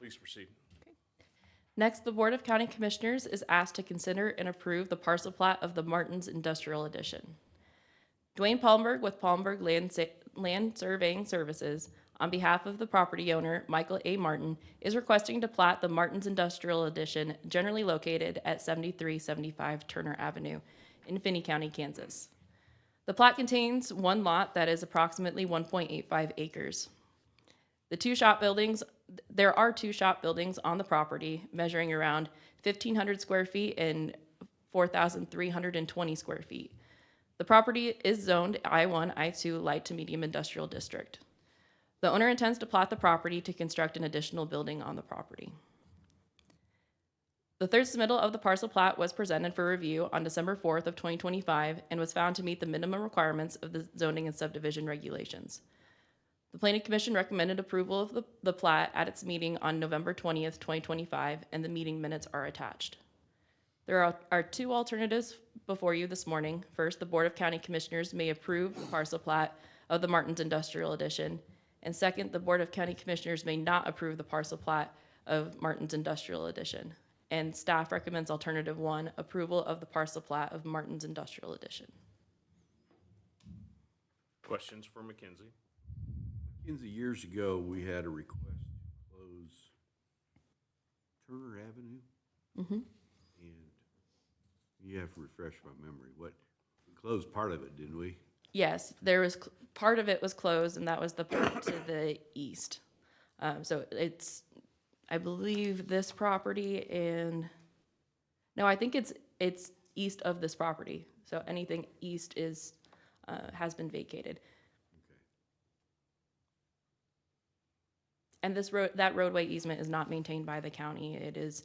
Please proceed. Next, the Board of County Commissioners is asked to consider and approve the parcel plat of the Martins Industrial Edition. Dwayne Palmberg with Palmberg Land Surveying Services, on behalf of the property owner, Michael A. Martin, is requesting to plat the Martins Industrial Edition, generally located at 7375 Turner Avenue in Finney County, Kansas. The plat contains one lot that is approximately 1.85 acres. There are two shop buildings on the property, measuring around 1,500 square feet and 4,320 square feet. The property is zoned I-1, I-2 light to medium industrial district. The owner intends to plat the property to construct an additional building on the property. The third submittal of the parcel plat was presented for review on December 4th of 2025 and was found to meet the minimum requirements of the zoning and subdivision regulations. The Planning Commission recommended approval of the plat at its meeting on November 20th, 2025, and the meeting minutes are attached. There are two alternatives before you this morning. First, the Board of County Commissioners may approve the parcel plat of the Martins Industrial Edition. And second, the Board of County Commissioners may not approve the parcel plat of Martins Industrial Edition. And staff recommends alternative one, approval of the parcel plat of Martins Industrial Edition. Questions for Mackenzie? Mackenzie, years ago, we had a request to close Turner Avenue. Mm-hmm. And you have to refresh my memory. We closed part of it, didn't we? Yes, there was part of it was closed, and that was the part to the east. So it's, I believe, this property and no, I think it's east of this property. So anything east is has been vacated. And that roadway easement is not maintained by the county. It is,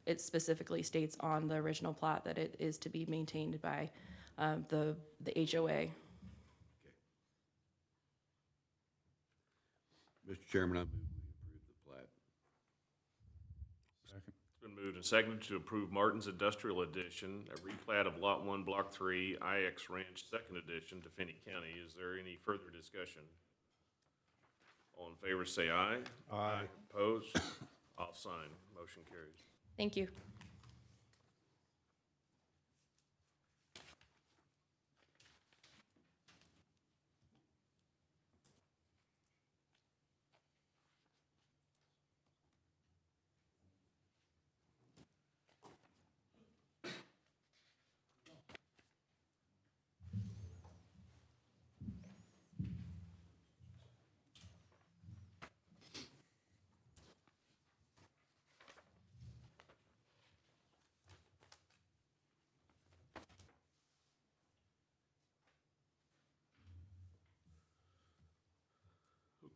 it specifically states on the original plat that it is to be maintained by the HOA. Mr. Chairman, I move we approve the plat. Second. It's been moved and seconded to approve Martin's Industrial Edition, a replat of Lot 1, Block 3, IX Ranch, Second Edition to Finney County. Is there any further discussion? All in favor, say aye. Aye. Opposed? I'll sign. Motion carries. Thank you.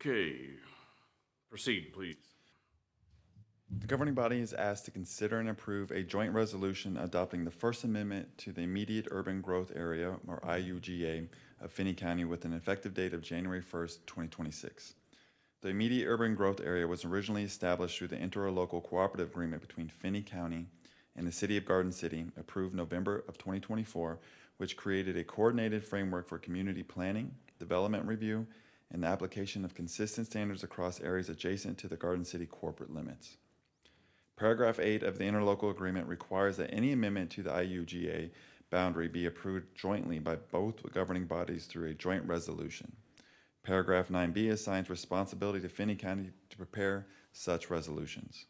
Okay, proceed, please. The governing body is asked to consider and approve a joint resolution adopting the First Amendment to the Immediate Urban Growth Area, or IUGA, of Finney County with an effective date of January 1st, 2026. The Immediate Urban Growth Area was originally established through the interlocal cooperative agreement between Finney County and the City of Garden City, approved November of 2024, which created a coordinated framework for community planning, development review, and the application of consistent standards across areas adjacent to the Garden City corporate limits. Paragraph 8 of the interlocal agreement requires that any amendment to the IUGA boundary be approved jointly by both governing bodies through a joint resolution. Paragraph 9B assigns responsibility to Finney County to prepare such resolutions.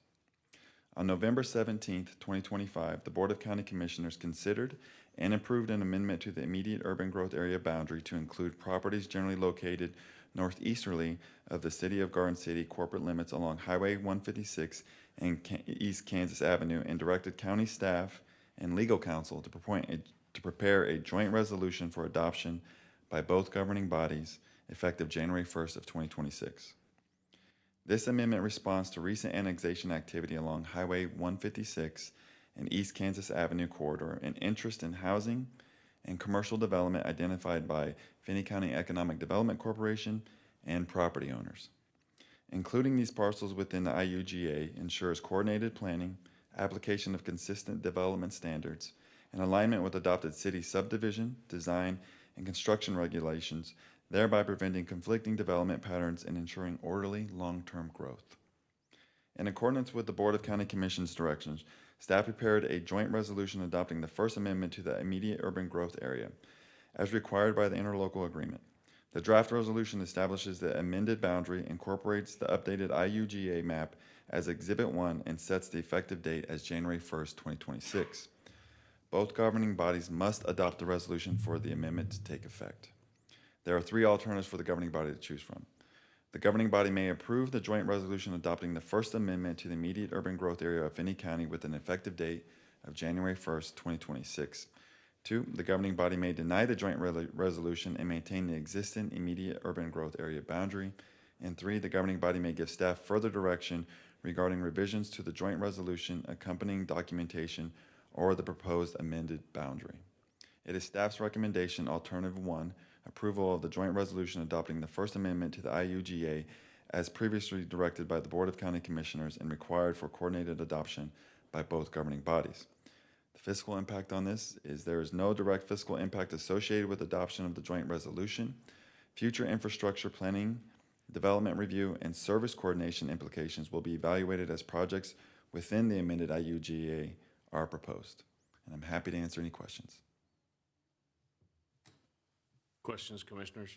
On November 17, 2025, the Board of County Commissioners considered and approved an amendment to the immediate urban growth area boundary to include properties generally located northeasterly of the City of Garden City corporate limits along Highway 156 and East Kansas Avenue, and directed county staff and legal counsel to prepare a joint resolution for adoption by both governing bodies effective January 1st of 2026. This amendment responds to recent annexation activity along Highway 156 and East Kansas Avenue corridor and interest in housing and commercial development identified by Finney County Economic Development Corporation and property owners. Including these parcels within the IUGA ensures coordinated planning, application of consistent development standards, and alignment with adopted city subdivision, design, and construction regulations, thereby preventing conflicting development patterns and ensuring orderly long-term growth. In accordance with the Board of County Commission's directions, staff prepared a joint resolution adopting the First Amendment to the immediate urban growth area, as required by the interlocal agreement. The draft resolution establishes the amended boundary, incorporates the updated IUGA map as Exhibit 1, and sets the effective date as January 1st, 2026. Both governing bodies must adopt the resolution for the amendment to take effect. There are three alternatives for the governing body to choose from. The governing body may approve the joint resolution adopting the First Amendment to the immediate urban growth area of Finney County with an effective date of January 1st, 2026. 2, the governing body may deny the joint resolution and maintain the existing immediate urban growth area boundary. And 3, the governing body may give staff further direction regarding revisions to the joint resolution, accompanying documentation, or the proposed amended boundary. It is staff's recommendation, alternative 1, approval of the joint resolution adopting the First Amendment to the IUGA as previously directed by the Board of County Commissioners and required for coordinated adoption by both governing bodies. The fiscal impact on this is there is no direct fiscal impact associated with adoption of the joint resolution. Future infrastructure planning, development review, and service coordination implications will be evaluated as projects within the amended IUGA are proposed. And I'm happy to answer any questions. Questions, commissioners?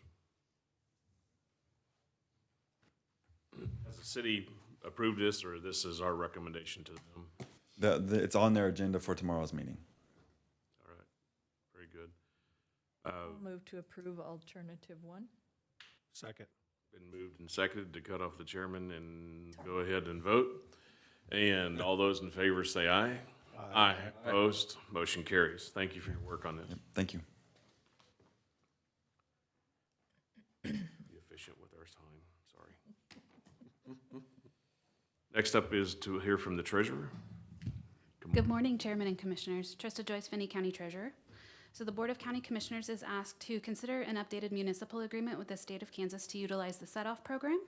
Has the city approved this, or this is our recommendation to them? It's on their agenda for tomorrow's meeting. All right, very good. I'll move to approve alternative 1. Second. Been moved and seconded to cut off the chairman and go ahead and vote. And all those in favor say aye. Aye. Opposed? Motion carries. Thank you for your work on this. Yep, thank you. Be efficient with our time, sorry. Next up is to hear from the treasurer. Good morning, Chairman and Commissioners. Trista Joyce, Finney County Treasurer. So the Board of County Commissioners is asked to consider an updated municipal agreement with the state of Kansas to utilize the set-off program.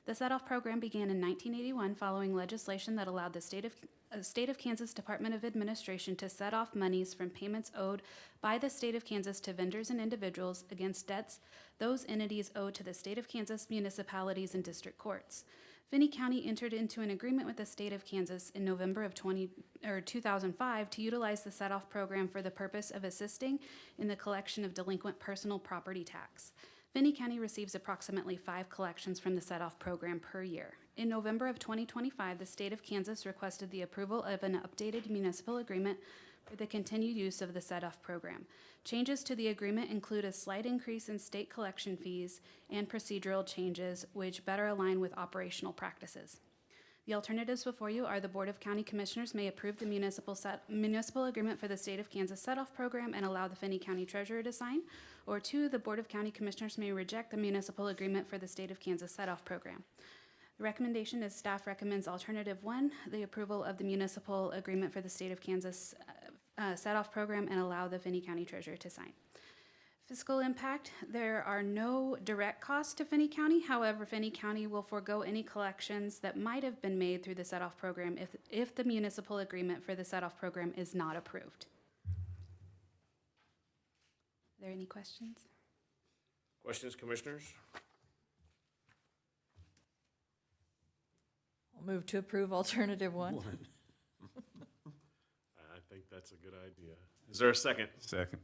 The set-off program began in 1981 following legislation that allowed the State of Kansas Department of Administration to set off monies from payments owed by the State of Kansas to vendors and individuals against debts those entities owe to the State of Kansas municipalities and district courts. Finney County entered into an agreement with the State of Kansas in November of 2005 to utilize the set-off program for the purpose of assisting in the collection of delinquent personal property tax. Finney County receives approximately 5 collections from the set-off program per year. In November of 2025, the State of Kansas requested the approval of an updated municipal agreement for the continued use of the set-off program. Changes to the agreement include a slight increase in state collection fees and procedural changes which better align with operational practices. The alternatives before you are the Board of County Commissioners may approve the municipal agreement for the State of Kansas set-off program and allow the Finney County Treasurer to sign, or 2, the Board of County Commissioners may reject the municipal agreement for the State of Kansas set-off program. The recommendation is staff recommends alternative 1, the approval of the municipal agreement for the State of Kansas set-off program and allow the Finney County Treasurer to sign. Fiscal impact, there are no direct costs to Finney County. However, Finney County will forego any collections that might have been made through the set-off program if the municipal agreement for the set-off program is not approved. Are there any questions? Questions, commissioners? I'll move to approve alternative 1. I think that's a good idea. Is there a second? Second.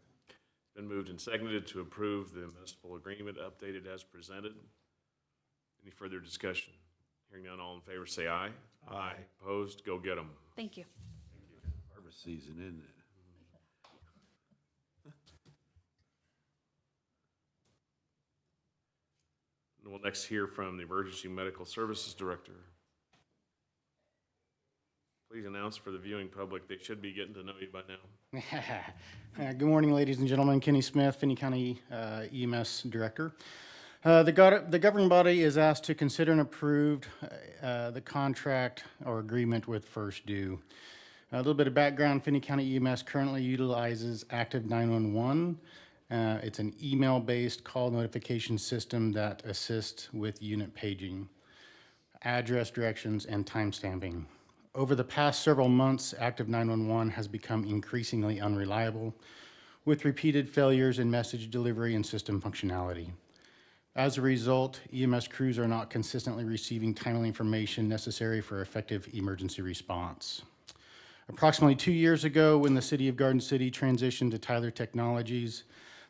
Been moved and seconded to approve the municipal agreement updated as presented. Any further discussion? Hearing none, all in favor say aye. Aye. Opposed? Go get them. Thank you. Harvest season, isn't it? And we'll next hear from the Emergency Medical Services Director. Please announce for the viewing public, they should be getting to know you by now. Good morning, ladies and gentlemen. Kenny Smith, Finney County EMS Director. The governing body is asked to consider and approve the contract or agreement with First Due. A little bit of background, Finney County EMS currently utilizes Active 911. It's an email-based call notification system that assists with unit paging, address directions, and timestamping. Over the past several months, Active 911 has become increasingly unreliable, with repeated failures in message delivery and system functionality. As a result, EMS crews are not consistently receiving timely information necessary for effective emergency response. Approximately 2 years ago, when the City of Garden City transitioned to Tyler Technologies,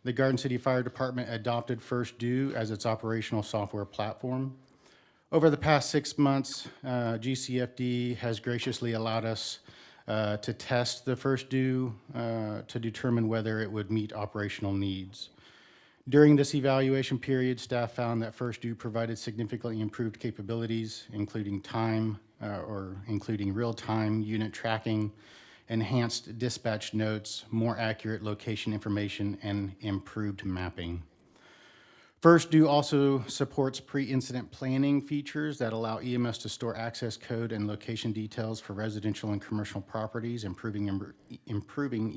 the Garden City Fire Department adopted First Due as its operational software platform. Over the past 6 months, GCFD has graciously allowed us to test the First Due to determine whether it would meet operational needs. During this evaluation period, staff found that First Due provided significantly improved capabilities, including real-time unit tracking, enhanced dispatch notes, more accurate location information, and improved mapping. First Due also supports pre-incident planning features that allow EMS to store access code and location details for residential and commercial properties, improving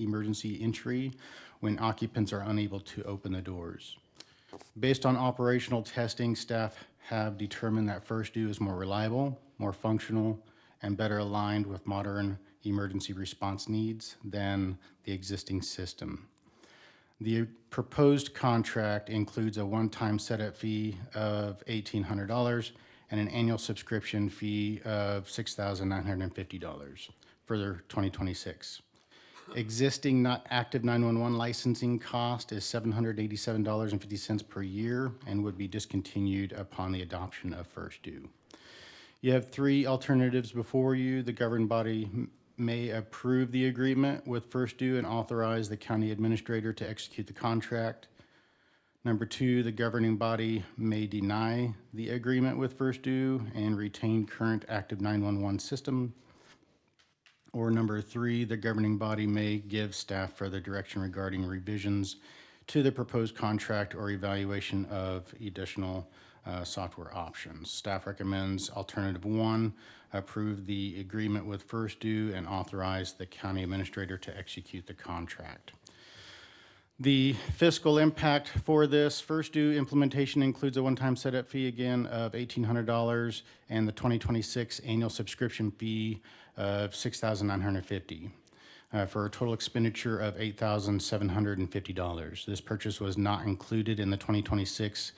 emergency entry when occupants are unable to open the doors. Based on operational testing, staff have determined that First Due is more reliable, more functional, and better aligned with modern emergency response needs than the existing system. The proposed contract includes a one-time setup fee of $1,800 and an annual subscription fee of $6,950 for 2026. Existing Active 911 licensing cost is $787.50 per year and would be discontinued upon the adoption of First Due. You have 3 alternatives before you. The governing body may approve the agreement with First Due and authorize the county administrator to execute the contract. Number 2, the governing body may deny the agreement with First Due and retain current Active 911 system. Or number 3, the governing body may give staff further direction regarding revisions to the proposed contract or evaluation of additional software options. Staff recommends alternative 1, approve the agreement with First Due and authorize the county administrator to execute the contract. The fiscal impact for this First Due implementation includes a one-time setup fee again of $1,800 and the 2026 annual subscription fee of $6,950 for a total expenditure of $8,750. This purchase was not included in the 2026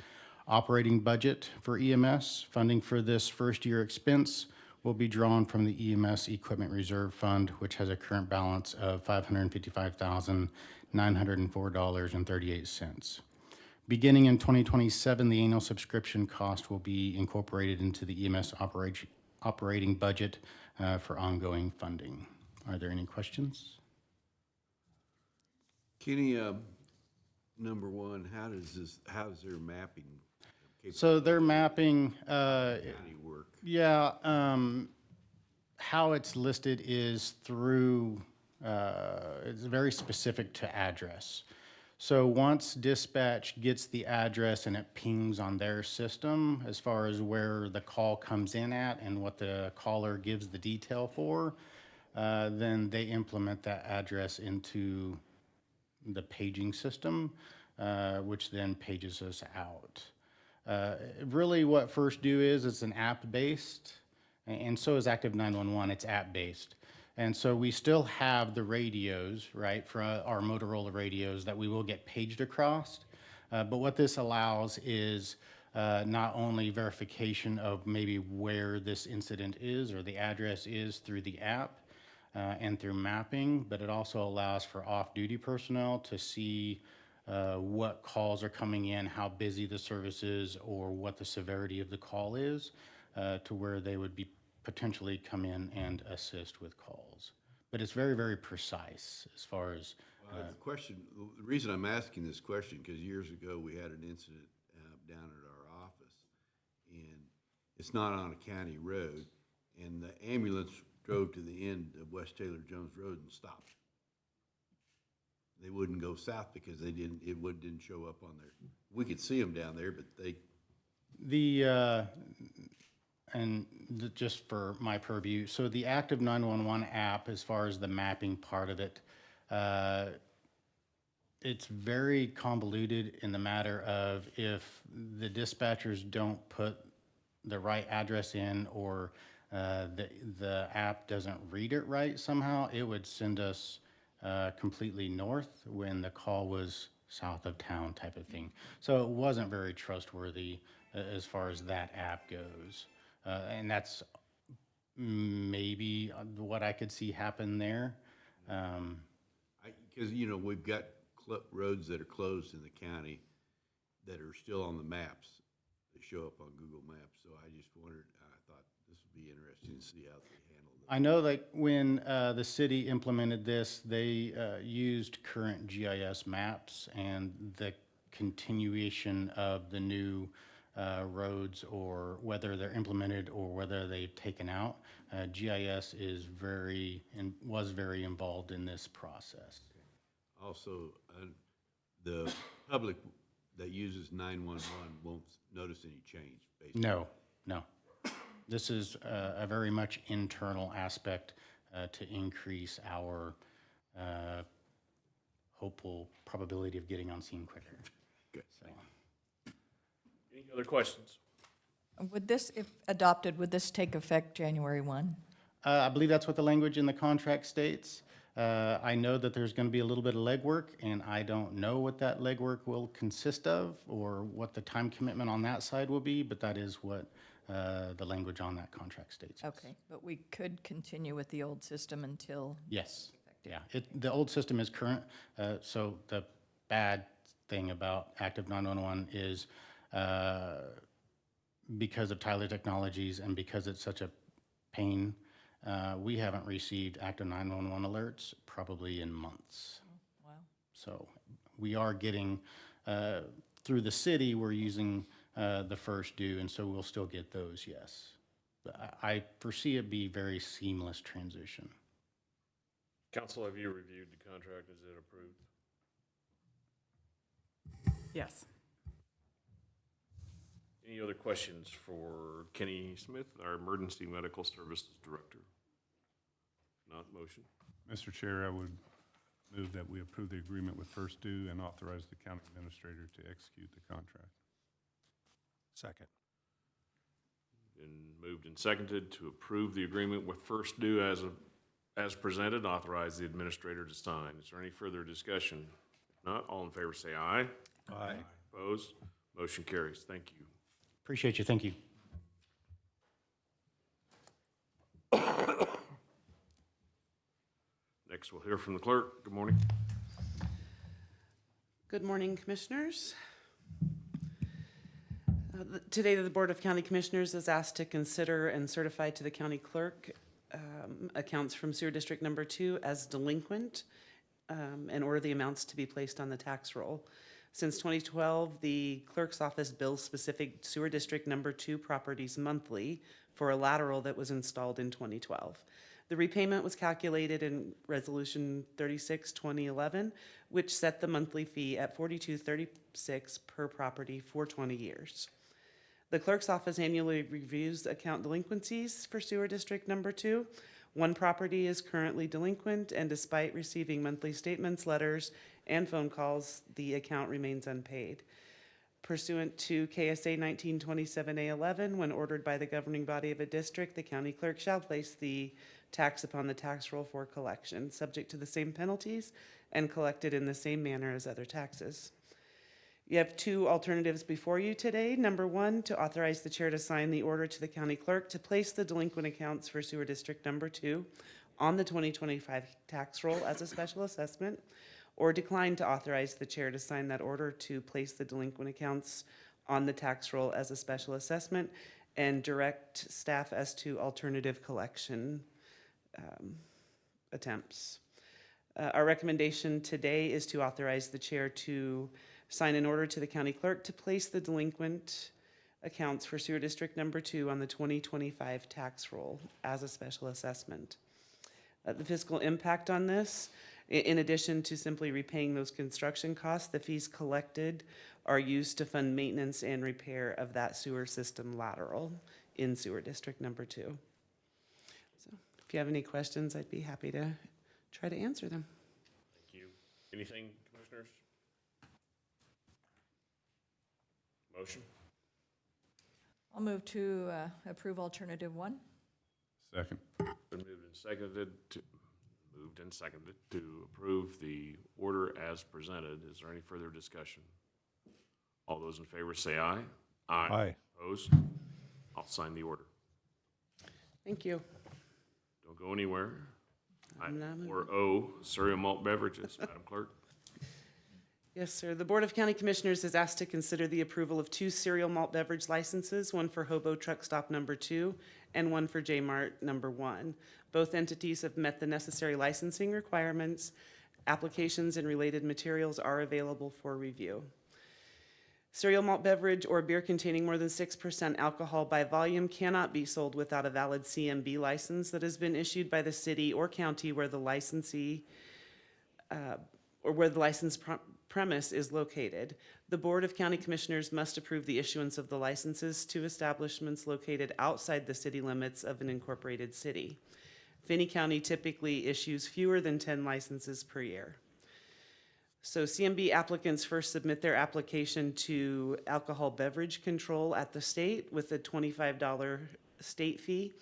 operating budget for EMS. Funding for this first-year expense will be drawn from the EMS Equipment Reserve Fund, which has a current balance of $555,904.38. Beginning in 2027, the annual subscription cost will be incorporated into the EMS operating budget for ongoing funding. Are there any questions? Kenny, number one, how's their mapping? So their mapping, County work? yeah, how it's listed is through, it's very specific to address. So once dispatch gets the address and it pings on their system as far as where the call comes in at and what the caller gives the detail for, then they implement that address into the paging system, which then pages us out. Really what First Due is, it's an app-based, and so is Active 911, it's app-based. And so we still have the radios, right, for our Motorola radios that we will get paged across. But what this allows is not only verification of maybe where this incident is or the address is through the app and through mapping, but it also allows for off-duty personnel to see what calls are coming in, how busy the service is, or what the severity of the call is, to where they would be potentially come in and assist with calls. But it's very, very precise as far as. The question, the reason I'm asking this question, because years ago we had an incident down at our office, and it's not on a county road, and the ambulance drove to the end of West Taylor Jones Road and stopped. They wouldn't go south because it didn't show up on there. We could see them down there, but they. Just for my purview, so the Active 911 app, as far as the mapping part of it, it's very convoluted in the matter of if the dispatchers don't put the right address in or the app doesn't read it right somehow, it would send us completely north when the call was south of town type of thing. So it wasn't very trustworthy as far as that app goes. And that's maybe what I could see happen there. Because, you know, we've got roads that are closed in the county that are still on the maps. They show up on Google Maps. So I just wondered, I thought this would be interesting to see how they handle that. I know that when the city implemented this, they used current GIS maps, and the continuation of the new roads, or whether they're implemented or whether they've taken out, GIS is was very involved in this process. Also, the public that uses 911 won't notice any change, basically. No. This is a very much internal aspect to increase our hopeful probability of getting on scene quicker. Good. So. Any other questions? Would this, if adopted, would this take effect January 1? I believe that's what the language in the contract states. I know that there's going to be a little bit of legwork, and I don't know what that legwork will consist of or what the time commitment on that side will be, but that is what the language on that contract states. Okay, but we could continue with the old system until. Yes. Yeah. The old system is current, so the bad thing about Active 911 is because of Tyler Technologies and because it's such a pain, we haven't received Active 911 alerts probably in months. Wow. So we are getting, through the city, we're using the First Due, and so we'll still get those, yes. But I foresee it be very seamless transition. Council, have you reviewed the contract? Is it approved? Yes. Any other questions for Kenny Smith, our Emergency Medical Services Director? Not motion. Mr. Chair, I would move that we approve the agreement with First Due and authorize the county administrator to execute the contract. Second. Been moved and seconded to approve the agreement with First Due as presented, authorize the administrator to sign. Is there any further discussion? If not, all in favor say aye. Aye. Opposed? Motion carries. Thank you. Appreciate you. Thank you. Next, we'll hear from the clerk. Good morning. Good morning, Commissioners. Today, the Board of County Commissioners is asked to consider and certify to the county clerk accounts from Sewer District Number 2 as delinquent and order the amounts to be placed on the tax roll. Since 2012, the clerk's office bills specific Sewer District Number 2 properties monthly for a lateral that was installed in 2012. The repayment was calculated in Resolution 36/2011, which set the monthly fee at $42.36 per property for 20 years. The clerk's office annually reviews account delinquencies for Sewer District Number 2. One property is currently delinquent, and despite receiving monthly statements, letters, and phone calls, the account remains unpaid. Pursuant to KSA 1927A11, when ordered by the governing body of a district, the county clerk shall place the tax upon the tax roll for collection, subject to the same penalties and collected in the same manner as other taxes. You have two alternatives before you today. Number one, to authorize the chair to sign the order to the county clerk to place the delinquent accounts for Sewer District Number 2 on the 2025 tax roll as a special assessment, or decline to authorize the chair to sign that order to place the delinquent accounts on the tax roll as a special assessment and direct staff as to alternative collection attempts. Our recommendation today is to authorize the chair to sign an order to the county clerk to place the delinquent accounts for Sewer District Number 2 on the 2025 tax roll as a special assessment. The fiscal impact on this, in addition to simply repaying those construction costs, the fees collected are used to fund maintenance and repair of that sewer system lateral in Sewer District Number 2. So if you have any questions, I'd be happy to try to answer them. Thank you. Anything, Commissioners? Motion? I'll move to approve alternative 1. Second. Been moved and seconded to approve the order as presented. Is there any further discussion? All those in favor say aye. Aye. Opposed? I'll sign the order. Thank you. Don't go anywhere. I'm Or O, cereal malt beverages, Madam Clerk. Yes, sir. The Board of County Commissioners is asked to consider the approval of 2 cereal malt beverage licenses, one for Hobo Truck Stop Number 2 and one for J-Mart Number 1. Both entities have met the necessary licensing requirements. Applications and related materials are available for review. Cereal malt beverage or beer containing more than 6% alcohol by volume cannot be sold without a valid CMB license that has been issued by the city or county where the licensee or where the license premise is located. The Board of County Commissioners must approve the issuance of the licenses to establishments located outside the city limits of an incorporated city. Finney County typically issues fewer than 10 licenses per year. So CMB applicants first submit their application to Alcohol Beverage Control at the state with a $25 state fee.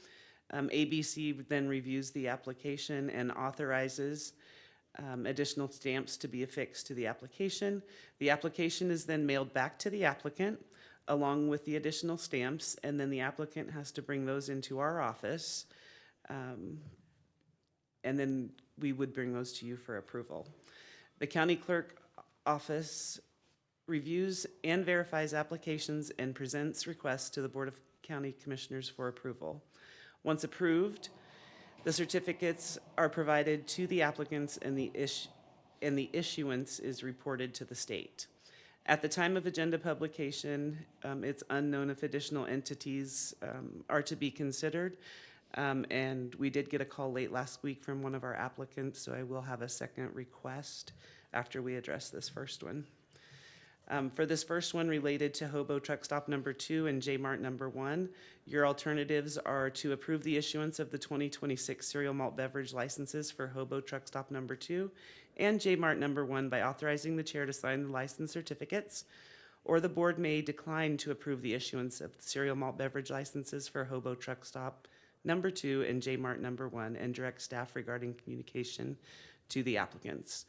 ABC then reviews the application and authorizes additional stamps to be affixed to the application. The application is then mailed back to the applicant along with the additional stamps, and then the applicant has to bring those into our office. And then we would bring those to you for approval. The county clerk office reviews and verifies applications and presents requests to the Board of County Commissioners for approval. Once approved, the certificates are provided to the applicants and the issuance is reported to the state. At the time of agenda publication, it's unknown if additional entities are to be considered. And we did get a call late last week from one of our applicants, so I will have a second request after we address this first one. For this first one related to Hobo Truck Stop Number 2 and J-Mart Number 1, your alternatives are to approve the issuance of the 2026 cereal malt beverage licenses for Hobo Truck Stop Number 2 and J-Mart Number 1 by authorizing the chair to sign the license certificates, or the board may decline to approve the issuance of the cereal malt beverage licenses for Hobo Truck Stop Number 2 and J-Mart Number 1 and direct staff regarding communication to the applicants.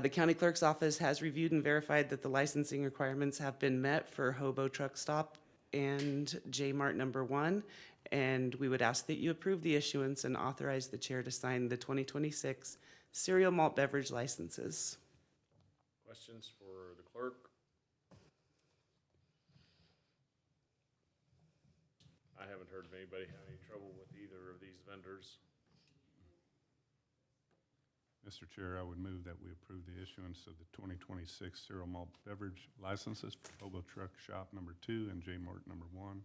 The county clerk's office has reviewed and verified that the licensing requirements have been met for Hobo Truck Stop and J-Mart Number 1, and we would ask that you approve the issuance and authorize the chair to sign the 2026 cereal malt beverage licenses. Questions for the clerk? I haven't heard of anybody having any trouble with either of these vendors. Mr. Chair, I would move that we approve the issuance of the 2026 cereal malt beverage licenses for Hobo Truck Shop Number 2 and J-Mart Number 1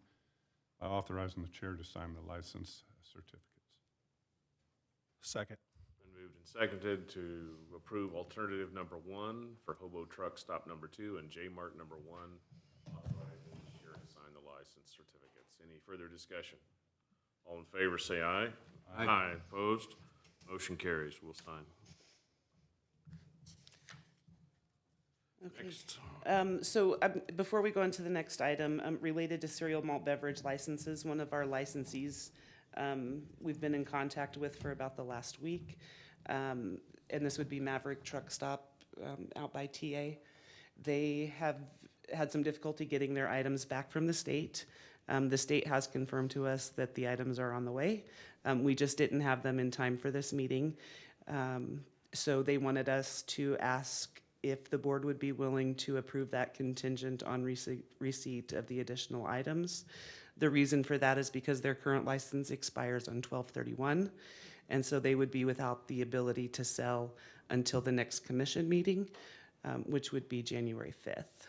by authorizing the chair to sign the license certificates. Second. Been moved and seconded to approve alternative number 1 for Hobo Truck Stop Number 2 and J-Mart Number 1. Authorizing the chair to sign the license certificates. Any further discussion? All in favor, say aye. Aye. Opposed? Motion carries. We'll sign. Okay. Next. Before we go into the next item, related to cereal malt beverage licenses, one of our licensees we've been in contact with for about the last week, and this would be Maverick Truck Stop out by TA. They have had some difficulty getting their items back from the state. The state has confirmed to us that the items are on the way. We just didn't have them in time for this meeting. So they wanted us to ask if the board would be willing to approve that contingent on receipt of the additional items. The reason for that is because their current license expires on 12/31, and so they would be without the ability to sell until the next commission meeting, which would be January 5th.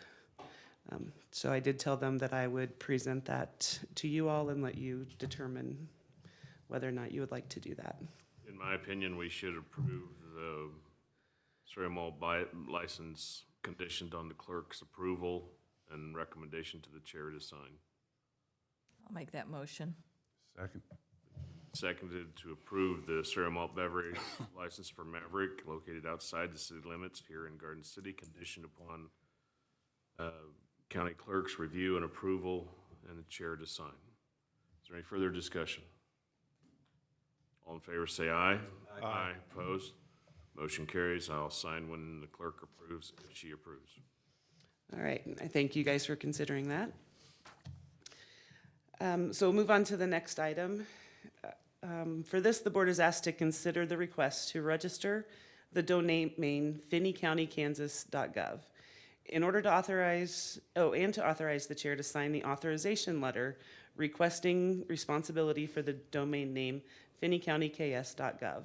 So I did tell them that I would present that to you all and let you determine whether or not you would like to do that. In my opinion, we should approve the cereal malt license conditioned on the clerk's approval and recommendation to the chair to sign. I'll make that motion. Second. Seconded to approve the cereal malt beverage license for Maverick located outside the city limits here in Garden City, conditioned upon county clerk's review and approval and the chair to sign. Is there any further discussion? All in favor say aye. Aye. Opposed? Motion carries. I'll sign when the clerk approves, if she approves. All right, I thank you guys for considering that. So we'll move on to the next item. For this, the board is asked to consider the request to register the domain finneycountykansas.gov. In order to authorize the chair to sign the authorization letter requesting responsibility for the domain name finneycountyks.gov.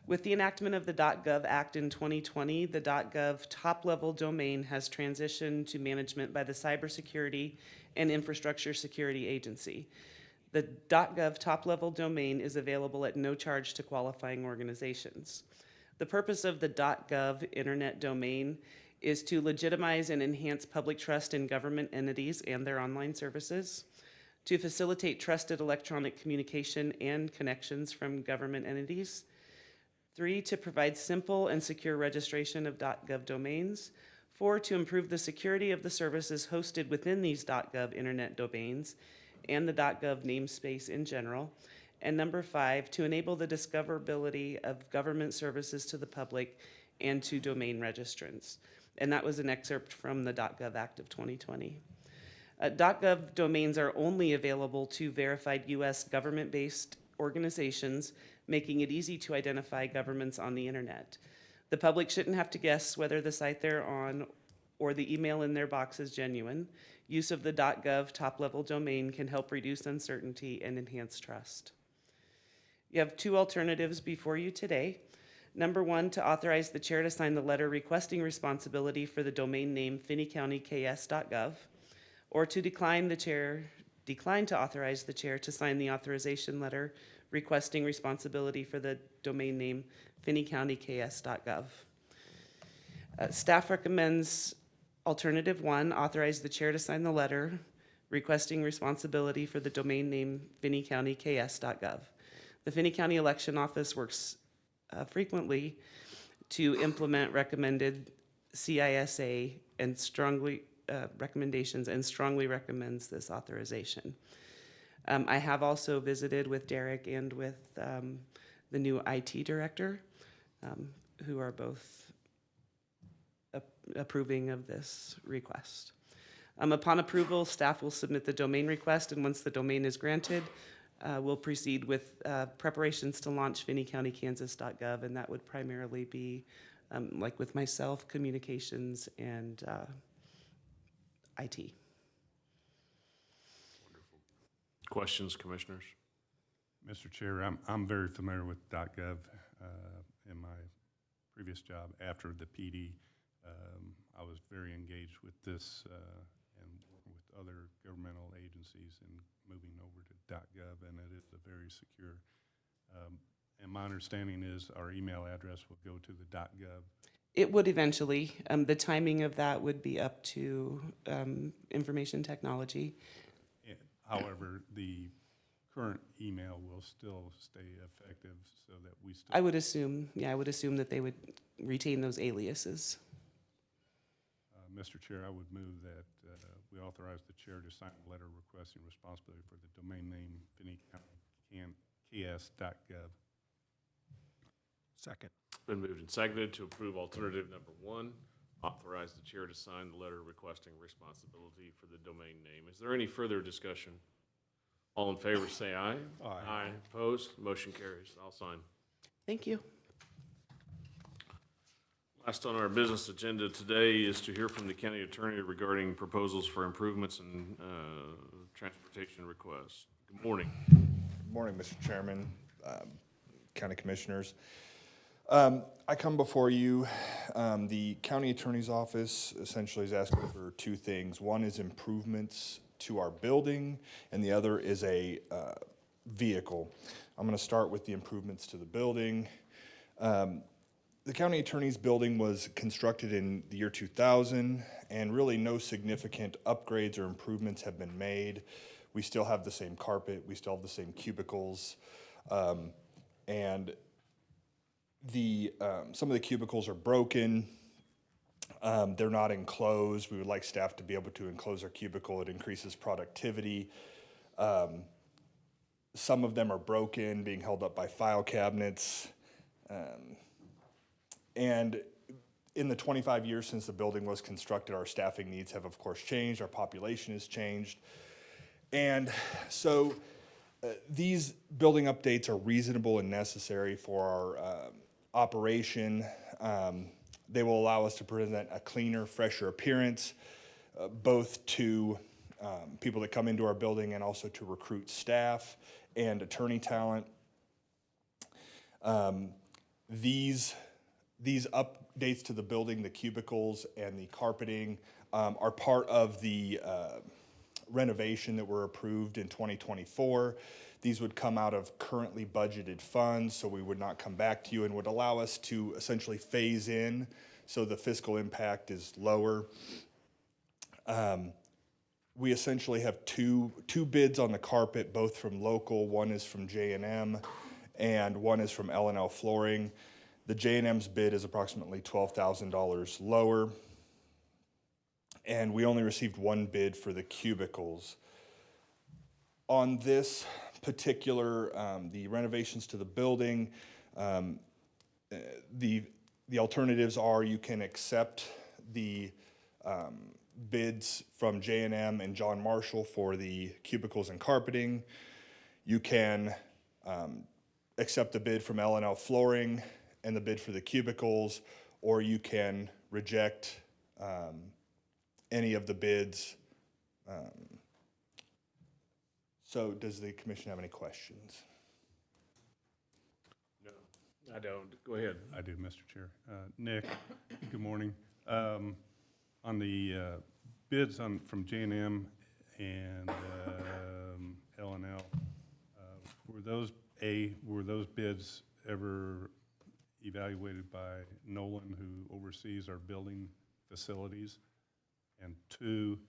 With the enactment of the .gov Act in 2020, the .gov top-level domain has transitioned to management by the Cybersecurity and Infrastructure Security Agency. The .gov top-level domain is available at no charge to qualifying organizations. The purpose of the .gov internet domain is to legitimize and enhance public trust in government entities and their online services, to facilitate trusted electronic communication and connections from government entities. 3, to provide simple and secure registration of .gov domains. 4, to improve the security of the services hosted within these .gov internet domains and the .gov namespace in general. And number 5, to enable the discoverability of government services to the public and to domain registrants. And that was an excerpt from the .gov Act of 2020. .gov domains are only available to verified U.S. government-based organizations, making it easy to identify governments on the internet. The public shouldn't have to guess whether the site they're on or the email in their box is genuine. Use of the .gov top-level domain can help reduce uncertainty and enhance trust. You have 2 alternatives before you today. Number 1, to authorize the chair to sign the letter requesting responsibility for the domain name finneycountyks.gov, or to decline to authorize the chair to sign the authorization letter requesting responsibility for the domain name finneycountyks.gov. Staff recommends Alternative 1, authorize the chair to sign the letter requesting responsibility for the domain name finneycountyks.gov. The Finney County Election Office works frequently to implement recommended CISA and strongly recommendations and strongly recommends this authorization. I have also visited with Derek and with the new IT director, who are both approving of this request. Upon approval, staff will submit the domain request, and once the domain is granted, we'll proceed with preparations to launch finneycountykansas.gov, and that would primarily be, like with myself, communications and IT. Questions, commissioners? Mr. Chair, I'm very familiar with .gov in my previous job. After the PD, I was very engaged with this and working with other governmental agencies in moving over to .gov, and it is a very secure. And my understanding is our email address will go to the .gov. It would eventually. The timing of that would be up to information technology. However, the current email will still stay effective so that we still. I would assume that they would retain those aliases. Mr. Chair, I would move that we authorize the chair to sign a letter requesting responsibility for the domain name finneycountyks.gov. Second. Been moved and seconded to approve alternative number 1, authorize the chair to sign the letter requesting responsibility for the domain name. Is there any further discussion? All in favor, say aye. Aye. Aye. Opposed? Motion carries. I'll sign. Thank you. Last on our business agenda today is to hear from the county attorney regarding proposals for improvements and transportation requests. Good morning. Good morning, Mr. Chairman, County Commissioners. I come before you, the County Attorney's Office essentially is asking for 2 things. One is improvements to our building, and the other is a vehicle. I'm going to start with the improvements to the building. The County Attorney's building was constructed in the year 2000, and really no significant upgrades or improvements have been made. We still have the same carpet, we still have the same cubicles, and some of the cubicles are broken. They're not enclosed. We would like staff to be able to enclose our cubicle. It increases productivity. Some of them are broken, being held up by file cabinets. And in the 25 years since the building was constructed, our staffing needs have, of course, changed. Our population has changed. And so these building updates are reasonable and necessary for our operation. They will allow us to present a cleaner, fresher appearance, both to people that come into our building and also to recruit staff and attorney talent. These updates to the building, the cubicles and the carpeting, are part of the renovation that were approved in 2024. These would come out of currently budgeted funds, so we would not come back to you, and would allow us to essentially phase in so the fiscal impact is lower. We essentially have two bids on the carpet, both from local. One is from J&M and one is from L&L Flooring. The J&M's bid is approximately $12,000 lower, and we only received one bid for the cubicles. On this particular, the renovations to the building, the alternatives are you can accept the bids from J&M and John Marshall for the cubicles and carpeting. You can accept the bid from L&L Flooring and the bid for the cubicles, or you can reject any of the bids. So does the commission have any questions? No, I don't. Go ahead. I do, Mr. Chair. Nick, good morning. On the bids from J&M and L&L, were those bids ever evaluated by Nolan, who oversees our building facilities? And two,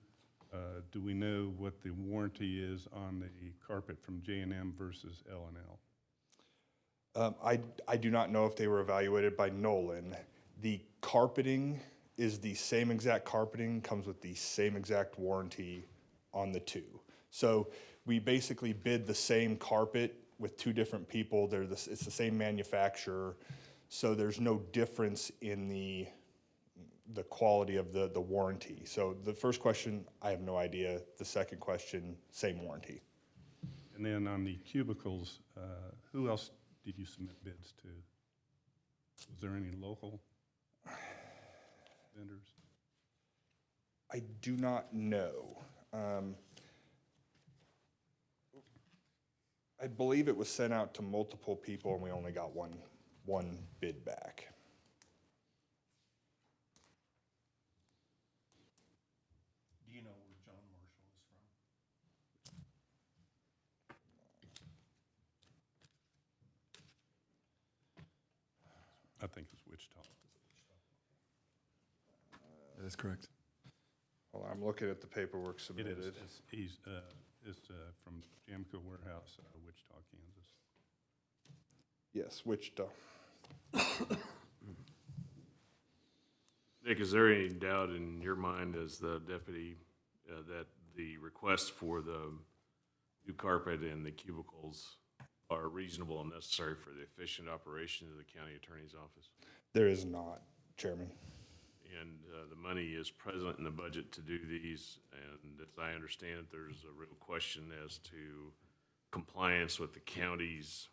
do we know what the warranty is on the carpet from J&M versus L&L? I do not know if they were evaluated by Nolan. The carpeting is the same exact carpeting, comes with the same exact warranty on the two. So we basically bid the same carpet with two different people. It's the same manufacturer, so there's no difference in the quality of the warranty. So the first question, I have no idea. The second question, same warranty. And then on the cubicles, who else did you submit bids to? Was there any local vendors? I do not know. I believe it was sent out to multiple people and we only got one bid back. Do you know where John Marshall is from? I think it's Wichita. That is correct. Well, I'm looking at the paperwork It submitted. is. It's from Jamco Warehouse, Wichita, Kansas. Yes, Wichita. Nick, is there any doubt in your mind as the deputy that the request for the new carpet and the cubicles are reasonable and necessary for the efficient operation of the county attorney's office? There is not, Chairman. And the money is present in the budget to do these, and as I understand it, there's a real question as to compliance with the county's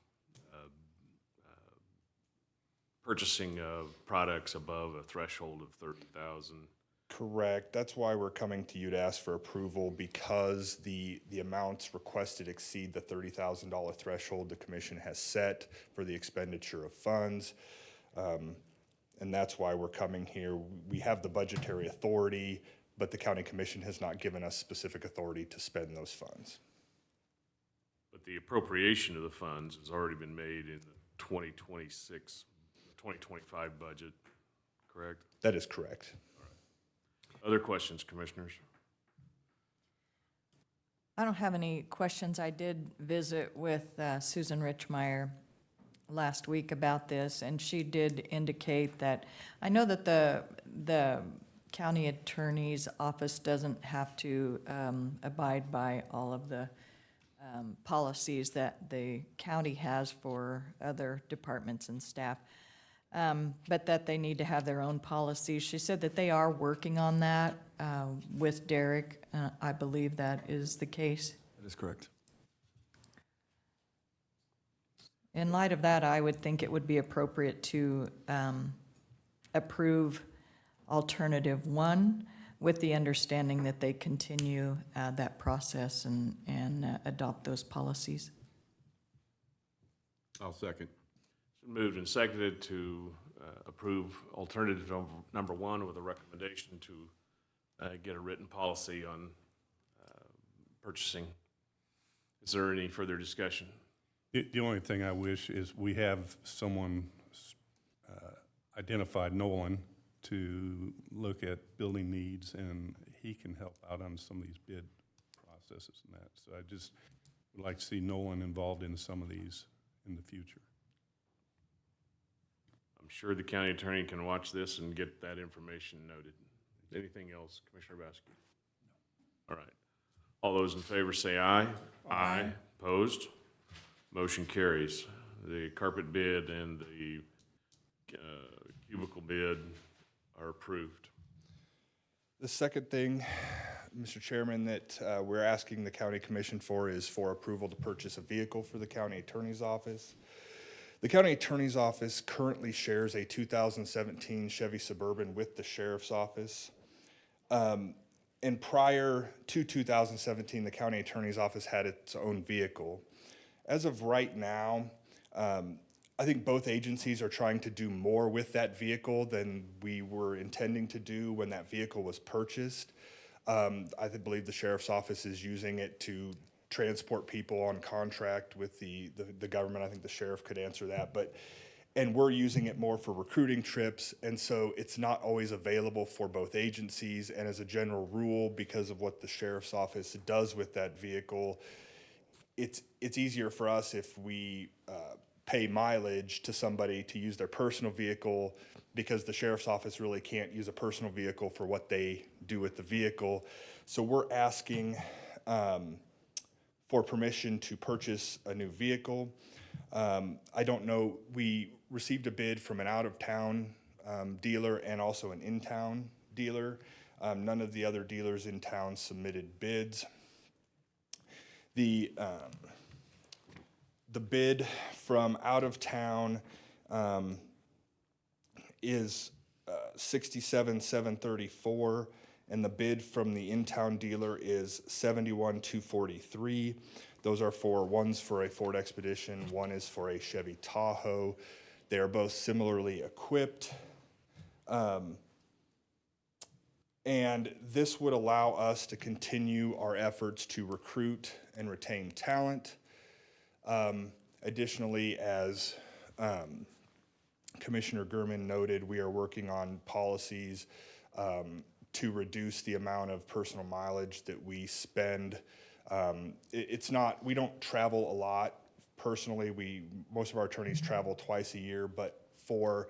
purchasing of products above a threshold of 30,000. Correct. That's why we're coming to you to ask for approval, because the amounts requested exceed the $30,000 threshold the commission has set for the expenditure of funds. And that's why we're coming here. We have the budgetary authority, but the county commission has not given us specific authority to spend those funds. But the appropriation of the funds has already been made in the 2025 budget, correct? That is correct. Other questions, commissioners? I don't have any questions. I did visit with Susan Richmeyer last week about this, and she did indicate that, I know that the county attorney's office doesn't have to abide by all of the policies that the county has for other departments and staff, but that they need to have their own policies. She said that they are working on that with Derek. I believe that is the case. That is correct. In light of that, I would think it would be appropriate to approve alternative one with the understanding that they continue that process and adopt those policies. I'll second. It's been moved and seconded to approve alternative number one with a recommendation to get a written policy on purchasing. Is there any further discussion? The only thing I wish is we have someone identified, Nolan, to look at building needs, and he can help out on some of these bid processes and that. So I just would like to see Nolan involved in some of these in the future. I'm sure the county attorney can watch this and get that information noted. Anything else, Commissioner Baskin? No. All right. All those in favor say aye. Aye. Opposed? Motion carries. The carpet bid and the cubicle bid are approved. The second thing, Mr. Chairman, that we're asking the county commission for is for approval to purchase a vehicle for the county attorney's office. The county attorney's office currently shares a 2017 Chevy Suburban with the sheriff's office. And prior to 2017, the county attorney's office had its own vehicle. As of right now, I think both agencies are trying to do more with that vehicle than we were intending to do when that vehicle was purchased. I believe the sheriff's office is using it to transport people on contract with the government. I think the sheriff could answer that. But and we're using it more for recruiting trips, and so it's not always available for both agencies. And as a general rule, because of what the sheriff's office does with that vehicle, it's easier for us if we pay mileage to somebody to use their personal vehicle, because the sheriff's office really can't use a personal vehicle for what they do with the vehicle. So we're asking for permission to purchase a new vehicle. I don't know, we received a bid from an out-of-town dealer and also an in-town dealer. None of the other dealers in town submitted bids. The bid from out of town is $67,734, and the bid from the in-town dealer is $71,243. Those are one's for a Ford Expedition, one is for a Chevy Tahoe. They are both similarly equipped. And this would allow us to continue our efforts to recruit and retain talent. Additionally, as Commissioner Gurman noted, we are working on policies to reduce the amount of personal mileage that we spend. We don't travel a lot personally. Most of our attorneys travel twice a year, but for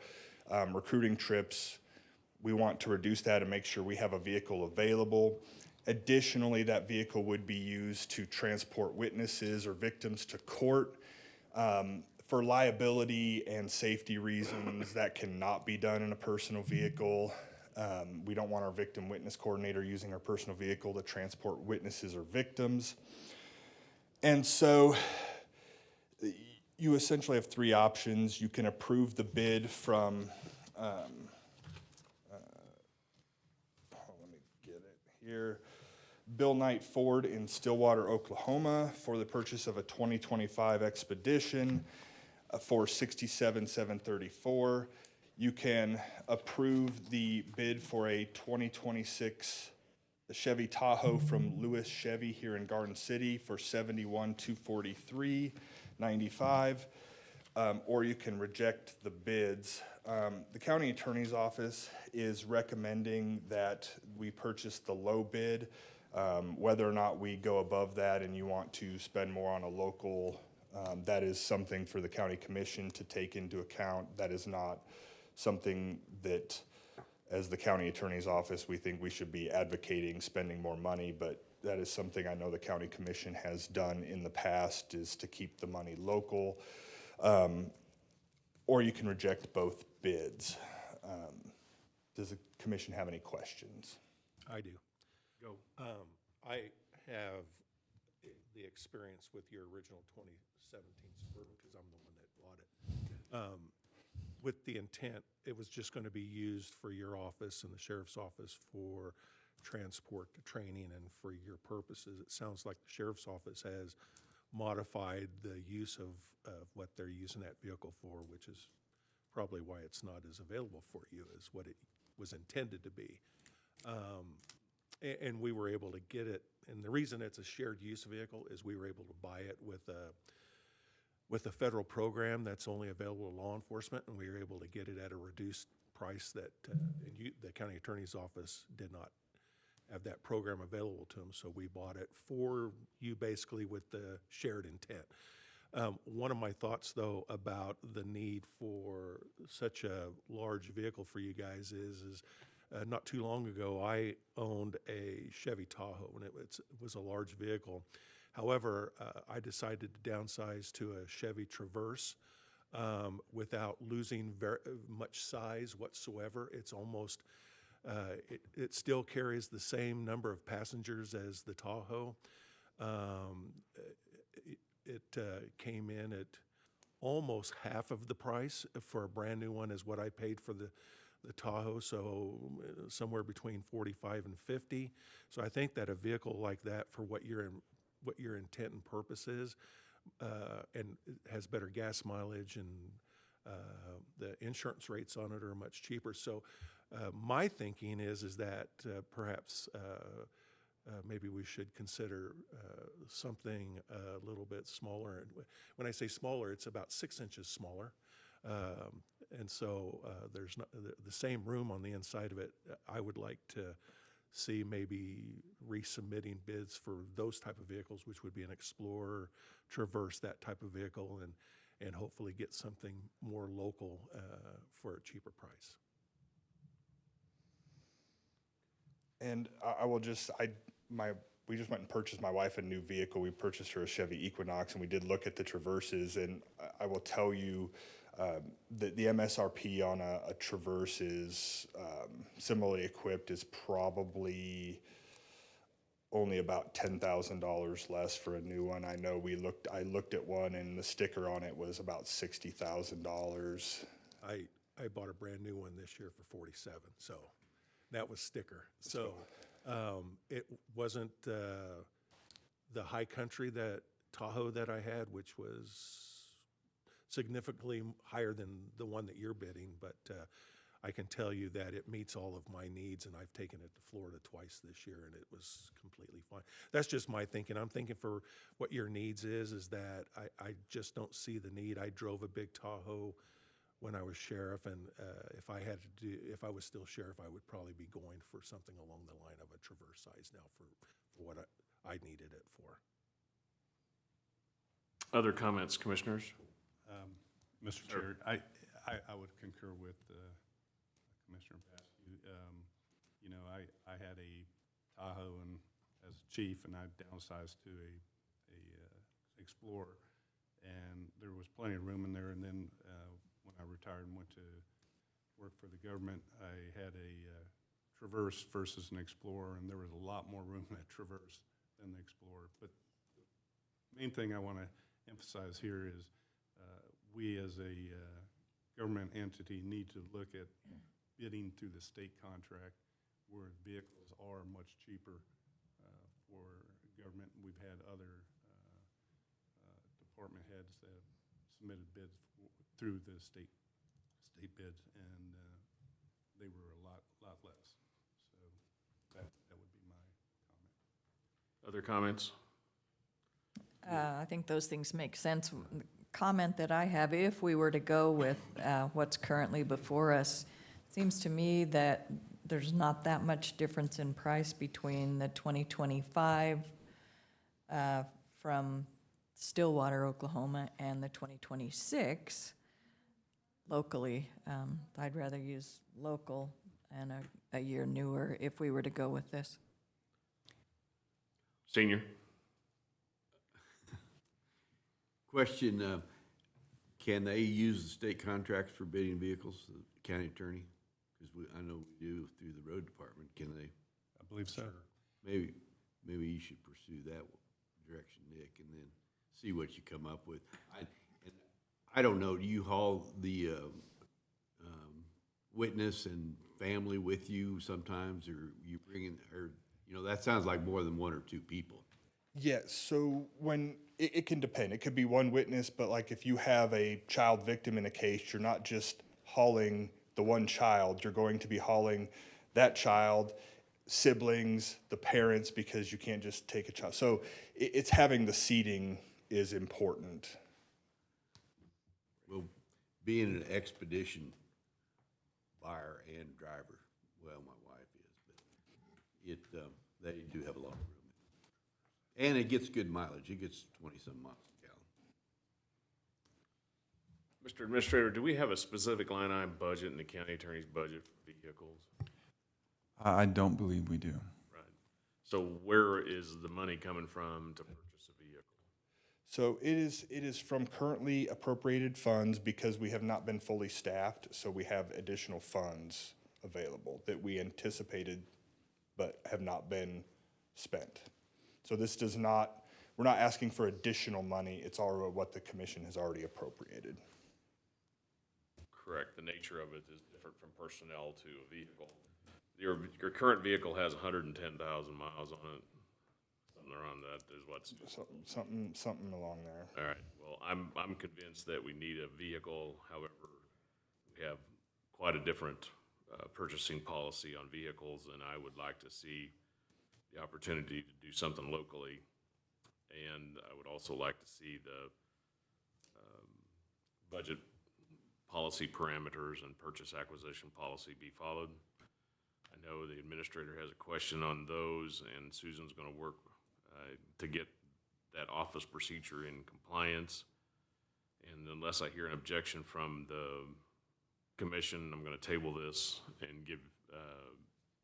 recruiting trips, we want to reduce that and make sure we have a vehicle available. Additionally, that vehicle would be used to transport witnesses or victims to court. For liability and safety reasons, that cannot be done in a personal vehicle. We don't want our victim witness coordinator using our personal vehicle to transport witnesses or victims. And so you essentially have three options. You can approve the bid from, let me get it here, Bill Knight Ford in Stillwater, Oklahoma, for the purchase of a 2025 Expedition for $67,734. You can approve the bid for a 2026 Chevy Tahoe from Lewis Chevy here in Garden City for $71,243.95, or you can reject the bids. The county attorney's office is recommending that we purchase the low bid. Whether or not we go above that and you want to spend more on a local, that is something for the county commission to take into account. That is not something that, as the county attorney's office, we think we should be advocating spending more money, but that is something I know the county commission has done in the past, is to keep the money local. Or you can reject both bids. Does the commission have any questions? I do. Go. I have the experience with your original 2017 Suburban because I'm the one that bought it. With the intent, it was just going to be used for your office and the sheriff's office for transport to training and for your purposes. It sounds like the sheriff's office has modified the use of what they're using that vehicle for, which is probably why it's not as available for you as what it was intended to be. And we were able to get it, and the reason it's a shared use vehicle is we were able to buy it with a federal program that's only available to law enforcement, and we were able to get it at a reduced price that the county attorney's office did not have that program available to them, so we bought it for you basically with the shared intent. One of my thoughts, though, about the need for such a large vehicle for you guys is not too long ago, I owned a Chevy Tahoe, and it was a large vehicle. However, I decided to downsize to a Chevy Traverse without losing very much size whatsoever. It's almost, it still carries the same number of passengers as the Tahoe. It came in at almost half of the price for a brand new one as what I paid for the Tahoe, so somewhere between 45 and 50. So I think that a vehicle like that for what your intent and purpose is, and it has better gas mileage, and the insurance rates on it are much cheaper. So my thinking is that perhaps maybe we should consider something a little bit smaller. And when I say smaller, it's about 6 inches smaller. And so there's not, the same room on the inside of it. I would like to see maybe resubmitting bids for those type of vehicles, which would be an Explorer, Traverse, that type of vehicle, and hopefully get something more local for a cheaper price. And I will just, we just went and purchased my wife a new vehicle. We purchased her a Chevy Equinox, and we did look at the Traverses, and I will tell you, the MSRP on a Traverse is, similarly equipped, is probably only about $10,000 less for a new one. I know I looked at one, and the sticker on it was about $60,000. I bought a brand new one this year for 47, so that was sticker. So it wasn't the High Country Tahoe that I had, which was significantly higher than the one that you're bidding, but I can tell you that it meets all of my needs, and I've taken it to Florida twice this year, and it was completely fine. That's just my thinking. I'm thinking for what your needs is that I just don't see the need. I drove a big Tahoe when I was sheriff, and if I was still sheriff, I would probably be going for something along the line of a Traverse size now for what I needed it for. Other comments, commissioners? Mr. Chair, I would concur with Commissioner Basque. You know, I had a Tahoe and as a chief, and I downsized to a Explorer, and there was plenty of room in there. And then when I retired and went to work for the government, I had a Traverse versus an Explorer, and there was a lot more room in that Traverse than the Explorer. But the main thing I want to emphasize here is we as a government entity need to look at bidding through the state contract where vehicles are much cheaper for government. We've had other department heads that have submitted bids through the state bids, and they were a lot less. So that would be my comment. Other comments? I think those things make sense. Comment that I have, if we were to go with what's currently before us, seems to me that there's not that much difference in price between the 2025 from Stillwater, Oklahoma, and the 2026 locally. I'd rather use local and a year newer if we were to go with this. Senior? Question, can they use the state contracts for bidding vehicles, the county attorney? Because I know we do through the road department. Can they? I believe so. Maybe you should pursue that direction, Nick, and then see what you come up with. I don't know, do you haul the witness and family with you sometimes, or you bring in, or, you know, that sounds like more than one or two people. Yeah, so when, it can depend. It could be one witness, but like if you have a child victim in a case, you're not just hauling the one child, you're going to be hauling that child, siblings, the parents, because you can't just take a child. So it's having the seating is important. Well, being an expedition buyer and driver, well, my wife is, but they do have a lot of room. And it gets good mileage. It gets 20-some miles a gallon. Mr. Administrator, do we have a specific line item budget in the county attorney's budget for vehicles? I don't believe we do. Right. So where is the money coming from to purchase a vehicle? So it is from currently appropriated funds because we have not been fully staffed, so we have additional funds available that we anticipated but have not been spent. So this does not, we're not asking for additional money, it's already what the commission has already appropriated. Correct. The nature of it is different from personnel to a vehicle. Your current vehicle has 110,000 miles on it. Something around that is what's. So, something along there. All right. Well, I'm convinced that we need a vehicle. However, we have quite a different purchasing policy on vehicles, and I would like to see the opportunity to do something locally. And I would also like to see the budget policy parameters and purchase acquisition policy be followed. I know the administrator has a question on those, and Susan's gonna work to get that office procedure in compliance. And unless I hear an objection from the commission, I'm gonna table this and give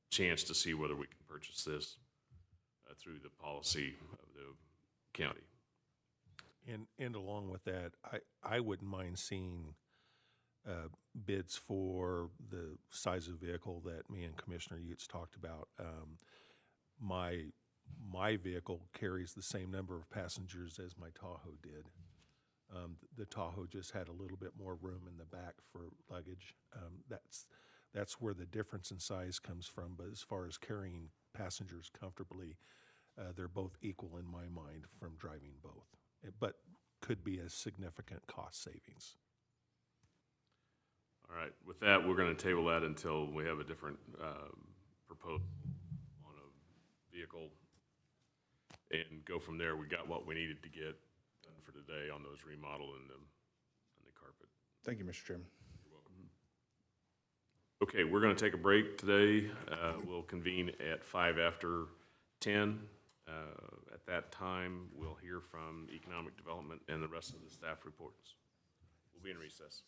chance to see whether we can purchase this through the policy of the county. And along with that, I wouldn't mind seeing bids for the size of vehicle that me and Commissioner Utes talked about. My vehicle carries the same number of passengers as my Tahoe did. The Tahoe just had a little bit more room in the back for luggage. That's where the difference in size comes from, but as far as carrying passengers comfortably, they're both equal in my mind from driving both, but could be a significant cost savings. All right, with that, we're gonna table that until we have a different proposal on a vehicle and go from there. We got what we needed to get done for today on those remodel and the carpet. Thank you, Mr. Chairman. Okay, we're gonna take a break today. We'll convene at 10:05. At that time, we'll hear from Economic Development and the rest of the staff reports. We'll be in recess.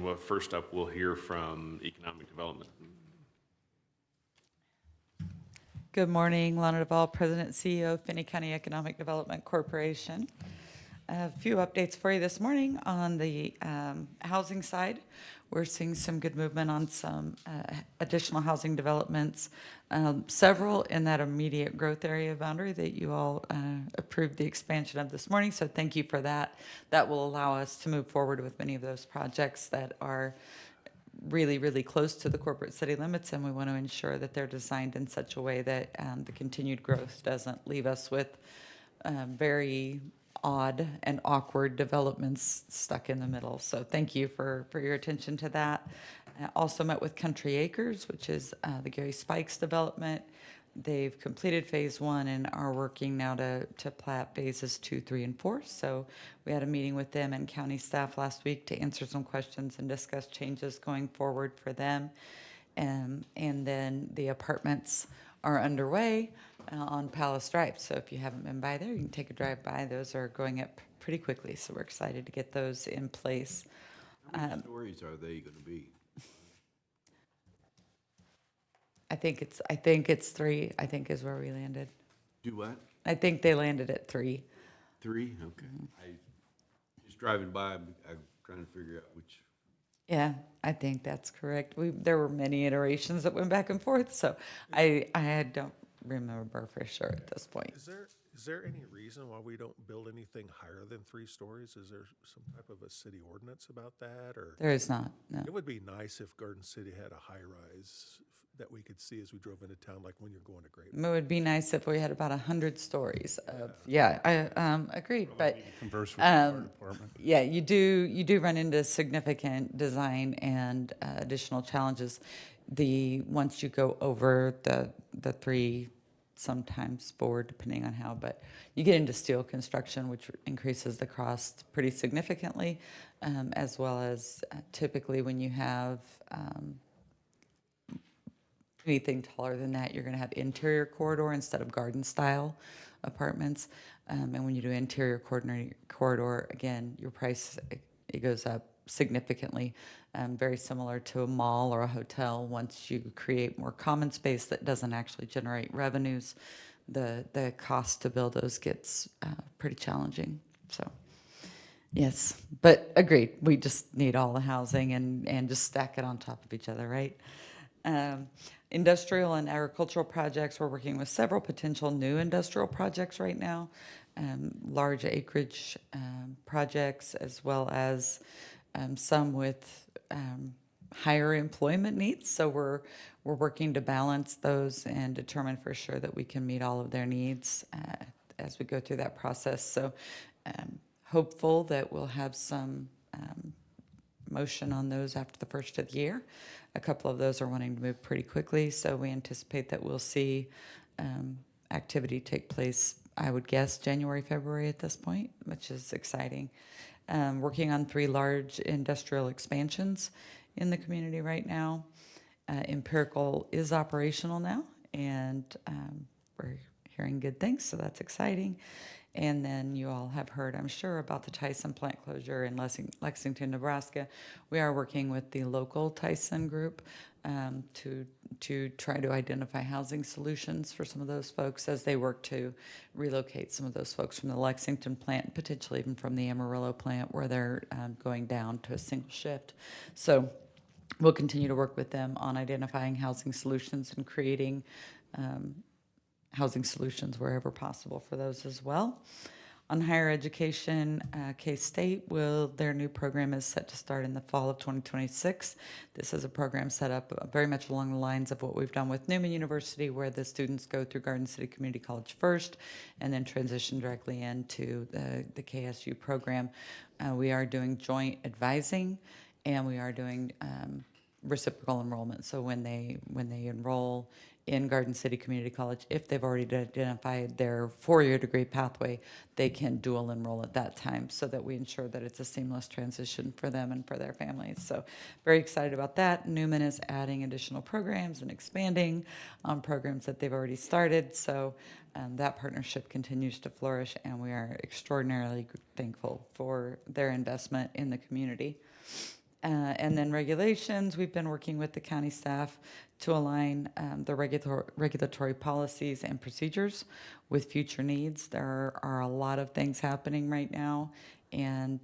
And first up, we'll hear from Economic Development. Good morning, Lana Duvall, President and CEO of Finney County Economic Development Corporation. A few updates for you this morning on the housing side. We're seeing some good movement on some additional housing developments, several in that immediate growth area boundary that you all approved the expansion of this morning. So thank you for that. That will allow us to move forward with many of those projects that are really, really close to the corporate city limits, and we want to ensure that they're designed in such a way that the continued growth doesn't leave us with very odd and awkward developments stuck in the middle. So thank you for your attention to that. I also met with Country Acres, which is the Gary Spikes development. They've completed phase 1 and are working now to plat phases 2, 3, and 4. So we had a meeting with them and county staff last week to answer some questions and discuss changes going forward for them. And then the apartments are underway on Palace Drive. So if you haven't been by there, you can take a drive by. Those are going up pretty quickly. So we're excited to get those in place. How many stories are they going to be? I think it's 3, I think is where we landed. Do what? I think they landed at 3. 3? Okay. I just driving by, I'm trying to figure out which. Yeah, I think that's correct. There were many iterations that went back and forth, so I don't remember for sure at this point. Is there any reason why we don't build anything higher than 3 stories? Is there some type of a city ordinance about that, or? There is not, no. It would be nice if Garden City had a high-rise that we could see as we drove into town, like when you're going to Great. It would be nice if we had about 100 stories of, yeah, I agreed, but Converse with the fire department. yeah, you do run into significant design and additional challenges. Once you go over the 3, sometimes 4, depending on how, but you get into steel construction, which increases the cost pretty significantly, as well as typically when you have anything taller than that, you're going to have interior corridor instead of garden style apartments. And when you do interior corridor, again, your price, it goes up significantly, very similar to a mall or a hotel. Once you create more common space that doesn't actually generate revenues, the cost to build those gets pretty challenging. So, yes, but agreed, we just need all the housing and just stack it on top of each other, right? Industrial and agricultural projects, we're working with several potential new industrial projects right now, large acreage projects, as well as some with higher employment needs. So we're working to balance those and determine for sure that we can meet all of their needs as we go through that process. So hopeful that we'll have some motion on those after the first of the year. A couple of those are wanting to move pretty quickly, so we anticipate that we'll see activity take place, I would guess, January, February at this point, which is exciting. Working on 3 large industrial expansions in the community right now. Empirical is operational now, and we're hearing good things, so that's exciting. And then you all have heard, I'm sure, about the Tyson plant closure in Lexington, Nebraska. We are working with the local Tyson group to try to identify housing solutions for some of those folks as they work to relocate some of those folks from the Lexington plant, potentially even from the Amarillo plant, where they're going down to a single shift. So we'll continue to work with them on identifying housing solutions and creating housing solutions wherever possible for those as well. On higher education, K-State their new program is set to start in the fall of 2026. This is a program set up very much along the lines of what we've done with Newman University, where the students go through Garden City Community College first and then transition directly into the KSU program. We are doing joint advising, and we are doing reciprocal enrollment. So when they enroll in Garden City Community College, if they've already identified their 4-year degree pathway, they can dual enroll at that time, so that we ensure that it's a seamless transition for them and for their families. So very excited about that. Newman is adding additional programs and expanding on programs that they've already started. So that partnership continues to flourish, and we are extraordinarily thankful for their investment in the community. And then regulations, we've been working with the county staff to align the regulatory policies and procedures with future needs. There are a lot of things happening right now, and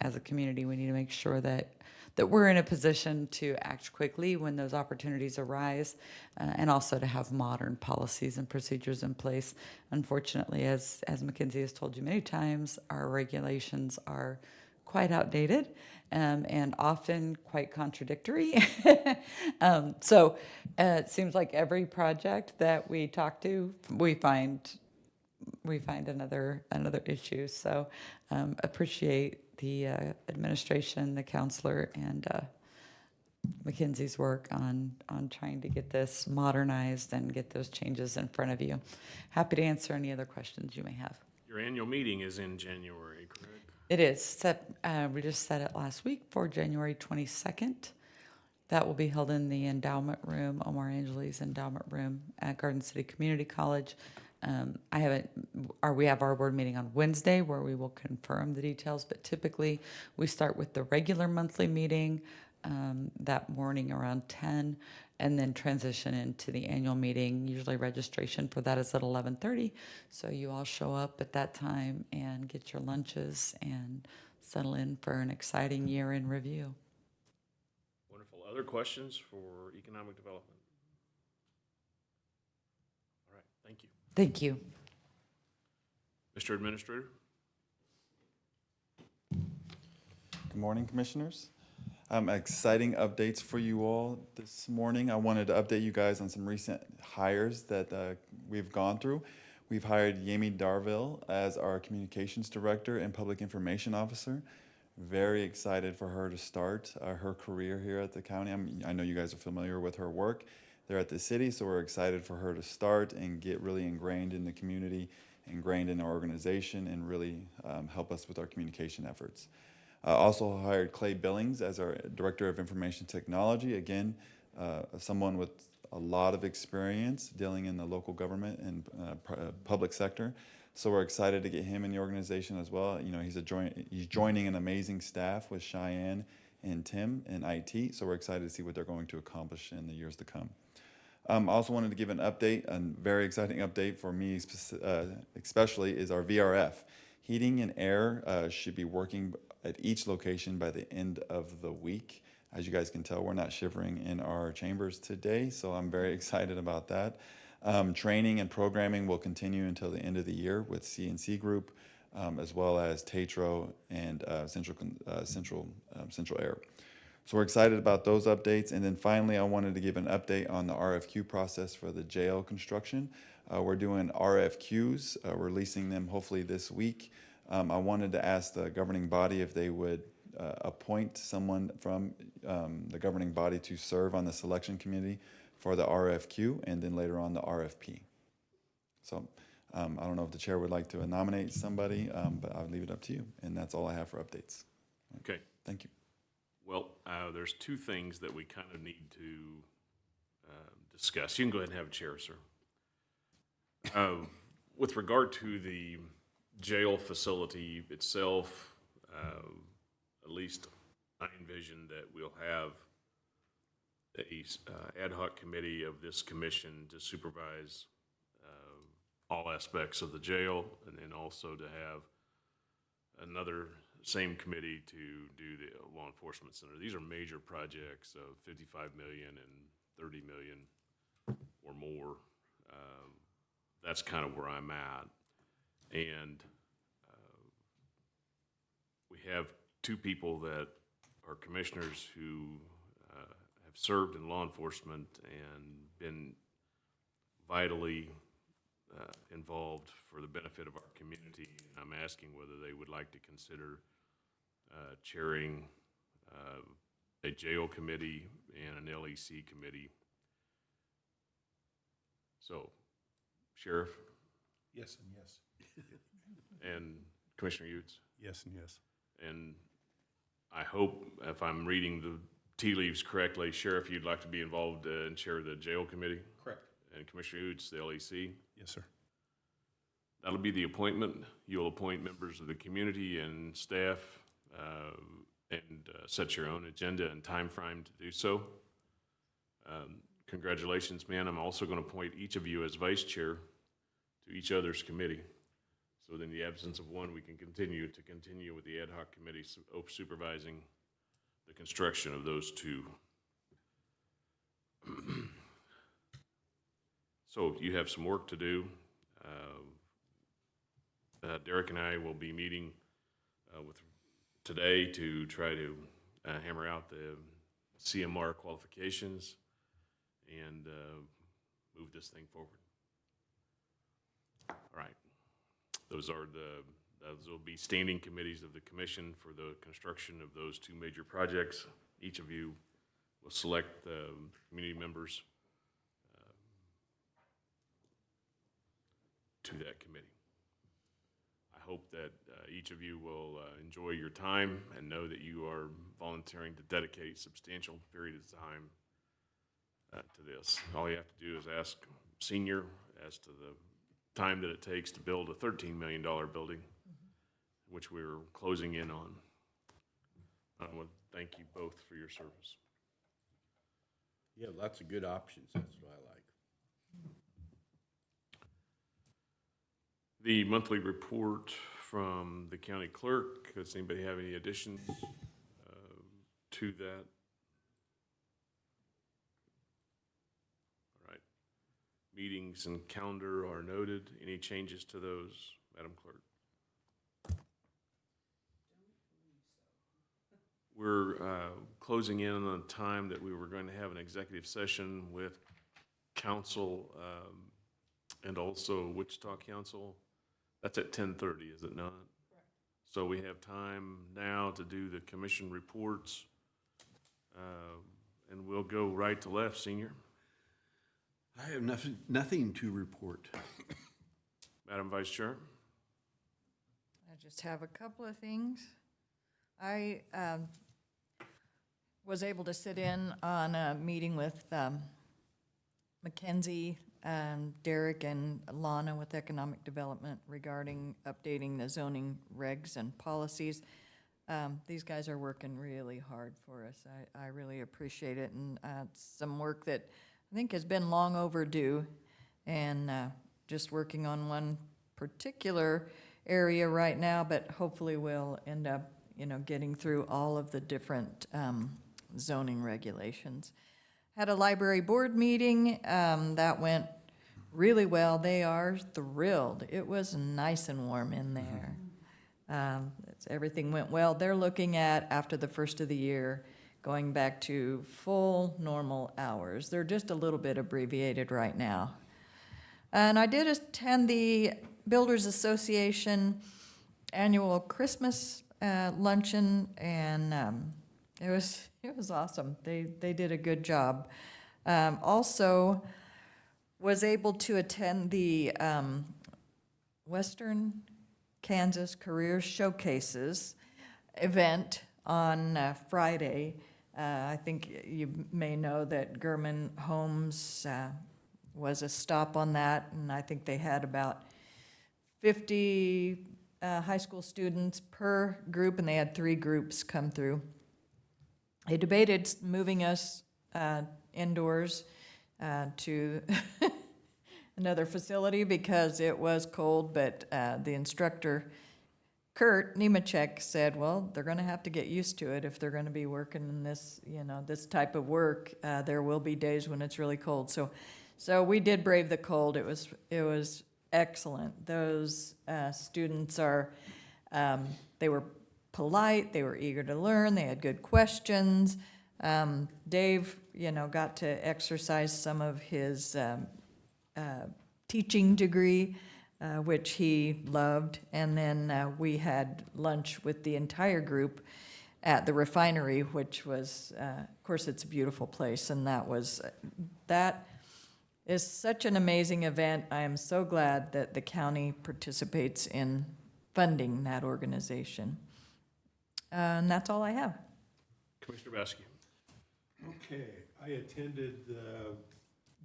as a community, we need to make sure that we're in a position to act quickly when those opportunities arise, and also to have modern policies and procedures in place. Unfortunately, as Mackenzie has told you many times, our regulations are quite outdated, and often quite contradictory. So it seems like every project that we talk to, we find another issue. So appreciate the administration, the counselor, and Mackenzie's work on trying to get this modernized and get those changes in front of you. Happy to answer any other questions you may have. Your annual meeting is in January, correct? It is set, we just set it last week for January 22nd. That will be held in the endowment room, Omar Angeles Endowment Room at Garden City Community College. We have our board meeting on Wednesday where we will confirm the details, but typically we start with the regular monthly meeting that morning around 10, and then transition into the annual meeting. Usually registration for that is at 11:30, so you all show up at that time and get your lunches and settle in for an exciting year in review. Wonderful. Other questions for economic development? All right, thank you. Thank you. Mr. Administrator? Good morning, Commissioners. Exciting updates for you all this morning. I wanted to update you guys on some recent hires that we've gone through. We've hired Yemi Darville as our Communications Director and Public Information Officer. Very excited for her to start her career here at the county. I know you guys are familiar with her work there at the city, so we're excited for her to start and get really ingrained in the community, ingrained in our organization, and really help us with our communication efforts. Also hired Clay Billings as our Director of Information Technology. Again, someone with a lot of experience dealing in the local government and public sector. So we're excited to get him in the organization as well. You know, he's joining an amazing staff with Cheyenne and Tim in IT. So we're excited to see what they're going to accomplish in the years to come. I also wanted to give an update, a very exciting update for me especially, is our VRF. Heating and air should be working at each location by the end of the week. As you guys can tell, we're not shivering in our chambers today, so I'm very excited about that. Training and programming will continue until the end of the year with CNC Group, as well as Tetro and Central Air. So we're excited about those updates. And then finally, I wanted to give an update on the RFQ process for the jail construction. We're doing RFQs, releasing them hopefully this week. I wanted to ask the governing body if they would appoint someone from the governing body to serve on the selection committee for the RFQ and then later on the RFP. So I don't know if the chair would like to nominate somebody, but I'll leave it up to you. And that's all I have for updates. Okay. Thank you. Well, there's two things that we kind of need to discuss. You can go ahead and have a chair, sir. With regard to the jail facility itself, at least I envision that we'll have a ad hoc committee of this commission to supervise all aspects of the jail, and then also to have another same committee to do the law enforcement center. These are major projects of 55 million and 30 million or more. That's kind of where I'm at. And we have two people that are commissioners who have served in law enforcement and been vitally involved for the benefit of our community. I'm asking whether they would like to consider chairing a jail committee and an LEC committee. So, Sheriff? Yes and yes. And Commissioner Utes? Yes and yes. And I hope, if I'm reading the tea leaves correctly, Sheriff, you'd like to be involved and chair the jail committee? Correct. And Commissioner Utes, the LEC? Yes, sir. That'll be the appointment. You'll appoint members of the community and staff and set your own agenda and time frame to do so. Congratulations, man. I'm also going to appoint each of you as vice chair to each other's committee. So in the absence of one, we can continue with the ad hoc committee supervising the construction of those two. So you have some work to do. Derek and I will be meeting with today to try to hammer out the CMR qualifications and move this thing forward. All right. Those will be standing committees of the commission for the construction of those two major projects. Each of you will select community members to that committee. I hope that each of you will enjoy your time and know that you are volunteering to dedicate a substantial period of time to this. All you have to do is ask Senior as to the time that it takes to build a $13 million building, which we're closing in on. I want to thank you both for your service. Yeah, lots of good options. That's what I like. The monthly report from the county clerk. Does anybody have any additions to that? All right. Meetings and calendar are noted. Any changes to those, Madam Clerk? We're closing in on the time that we were going to have an executive session with council and also Wichita Council. That's at 10:30, is it not? Correct. So we have time now to do the commission reports, and we'll go right to left, Senior. I have nothing to report. Madam Vice Chair? I just have a couple of things. I was able to sit in on a meeting with Mackenzie, Derek, and Lana with Economic Development regarding updating the zoning regs and policies. These guys are working really hard for us. I really appreciate it, and it's some work that I think has been long overdue, and just working on one particular area right now, but hopefully we'll end up, getting through all of the different zoning regulations. Had a library board meeting, that went really well. They are thrilled. It was nice and warm in there. Everything went well. They're looking at, after the first of the year, going back to full normal hours. They're just a little bit abbreviated right now. And I did attend the Builders Association annual Christmas luncheon, and it was awesome. They did a good job. Also was able to attend the Western Kansas Career Showcases event on Friday. I think you may know that Gurman Homes was a stop on that, and I think they had about 50 high school students per group, and they had 3 groups come through. They debated moving us indoors to another facility because it was cold, but the instructor, Kurt Nemechek, said, well, they're going to have to get used to it if they're going to be working in this, this type of work. There will be days when it's really cold. So we did brave the cold. It was excellent. Those students they were polite, they were eager to learn, they had good questions. Dave, got to exercise some of his teaching degree, which he loved. And then we had lunch with the entire group at the refinery, which was, of course, it's a beautiful place. And that is such an amazing event. I am so glad that the county participates in funding that organization. And that's all I have. Commissioner Baskey. Okay, I attended the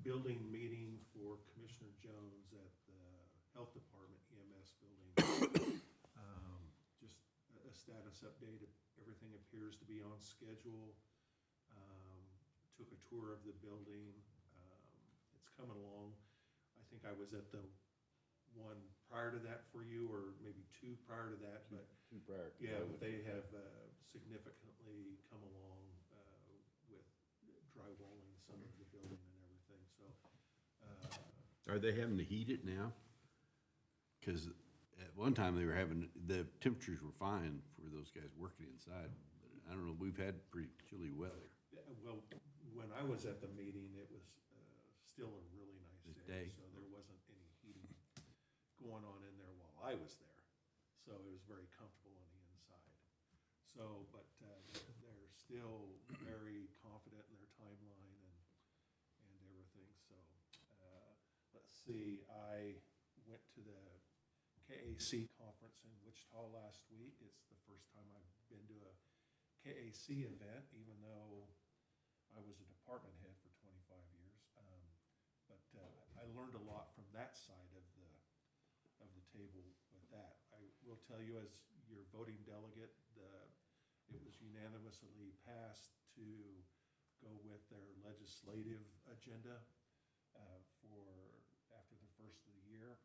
building meeting for Commissioner Jones at the Health Department EMS building. Just a status update Everything appears to be on schedule. Took a tour of the building. It's coming along. I think I was at the one prior to that for you, or maybe two prior to that, but Two prior. yeah, but they have significantly come along with drywalling some of the building and everything, so. Are they having to heat it now? Because at one time they were having, the temperatures were fine for those guys working inside. But I don't know, we've had pretty chilly weather. Well, when I was at the meeting, it was still a really nice This day, day. so there wasn't any heating going on in there while I was there. So it was very comfortable on the inside. So, but they're still very confident in their timeline and everything, so. Let's see, I went to the KAC conference in Wichita last week. It's the first time I've been to a KAC event, even though I was a department head for 25 years. But I learned a lot from that side of the table with that. I will tell you, as your voting delegate, it was unanimously passed to go with their legislative agenda for after the first of the year.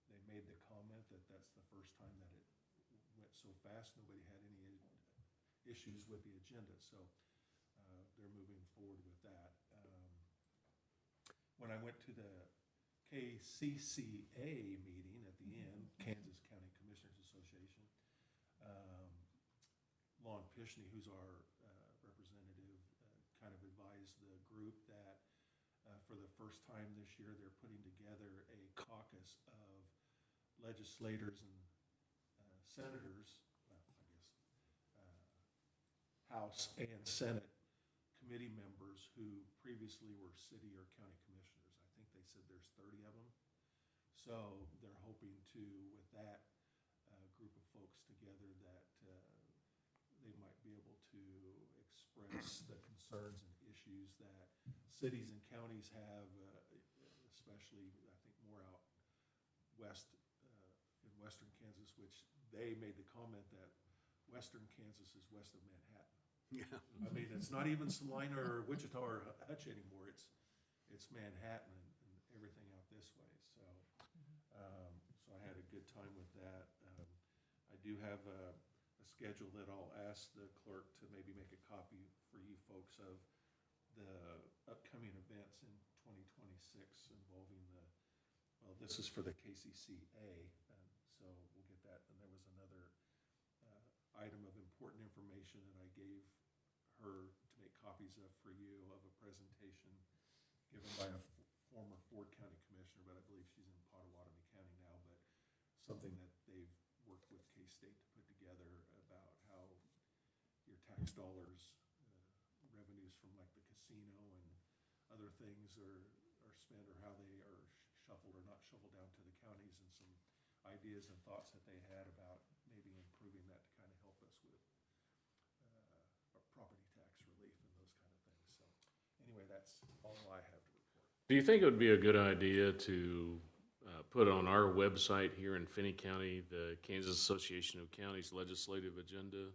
They made the comment that that's the first time that it went so fast. Nobody had any issues with the agenda, so they're moving forward with that. When I went to the KCCA meeting at the end, Kansas County Commissioners Association, Lon Pishney, who's our representative, kind of advised the group that for the first time this year, they're putting together a caucus of legislators and senators, well, I guess, House and Senate committee members who previously were city or county commissioners. I think they said there's 30 of them. So they're hoping to, with that group of folks together, that they might be able to express the concerns and issues that cities and counties have, especially, I think, more out west, in western Kansas, which they made the comment that western Kansas is west of Manhattan. Yeah. I mean, it's not even Salina or Wichita or Hutch anymore. It's Manhattan and everything out this way. So, so I had a good time with that. I do have a schedule that I'll ask the clerk to maybe make a copy for you folks of the upcoming events in 2026 involving well, this is for the KCCA, so we'll get that. And there was another item of important information that I gave her to make copies of for you, of a presentation given by a former Ford County Commissioner, but I believe she's in Potawatomi County now, but something that they've worked with K-State to put together about how your tax dollars, revenues from like the casino and other things are spent, or how they are shuffled or not shuffled down to the counties, and some ideas and thoughts that they had about maybe improving that to kind of help us with property tax relief and those kind of things. So anyway, that's all I have to report. Do you think it would be a good idea to put on our website here in Finney County the Kansas Association of Counties legislative agenda,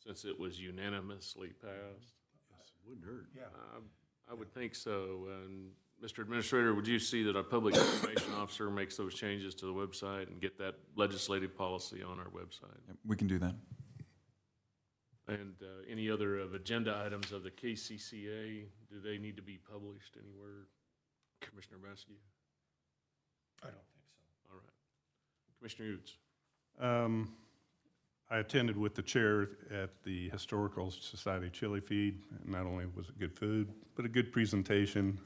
since it was unanimously passed? Wouldn't hurt. Yeah. I would think so. And Mr. Administrator, would you see that our public information officer makes those changes to the website and get that legislative policy on our website? Yep, we can do that. And any other of agenda items of the KCCA, do they need to be published anywhere? Commissioner Maskew? I don't think so. All right. Commissioner Utes? I attended with the chair at the Historical Society Chili Feed. Not only was it good food, but a good presentation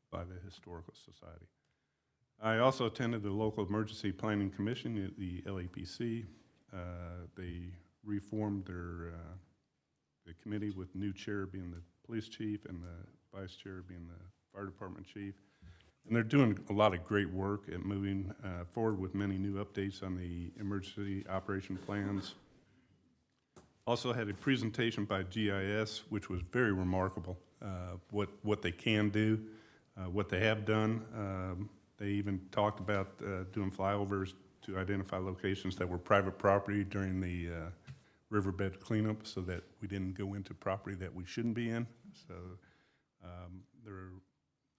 by the Historical Society. I also attended the local emergency planning commission, the LEPC. They reformed the committee with new chair being the police chief and the vice chair being the fire department chief. And they're doing a lot of great work at moving forward with many new updates on the emergency operation plans. Also had a presentation by GIS, which was very remarkable, what they can do, what they have done. They even talked about doing flyovers to identify locations that were private property during the riverbed cleanup so that we didn't go into property that we shouldn't be in. So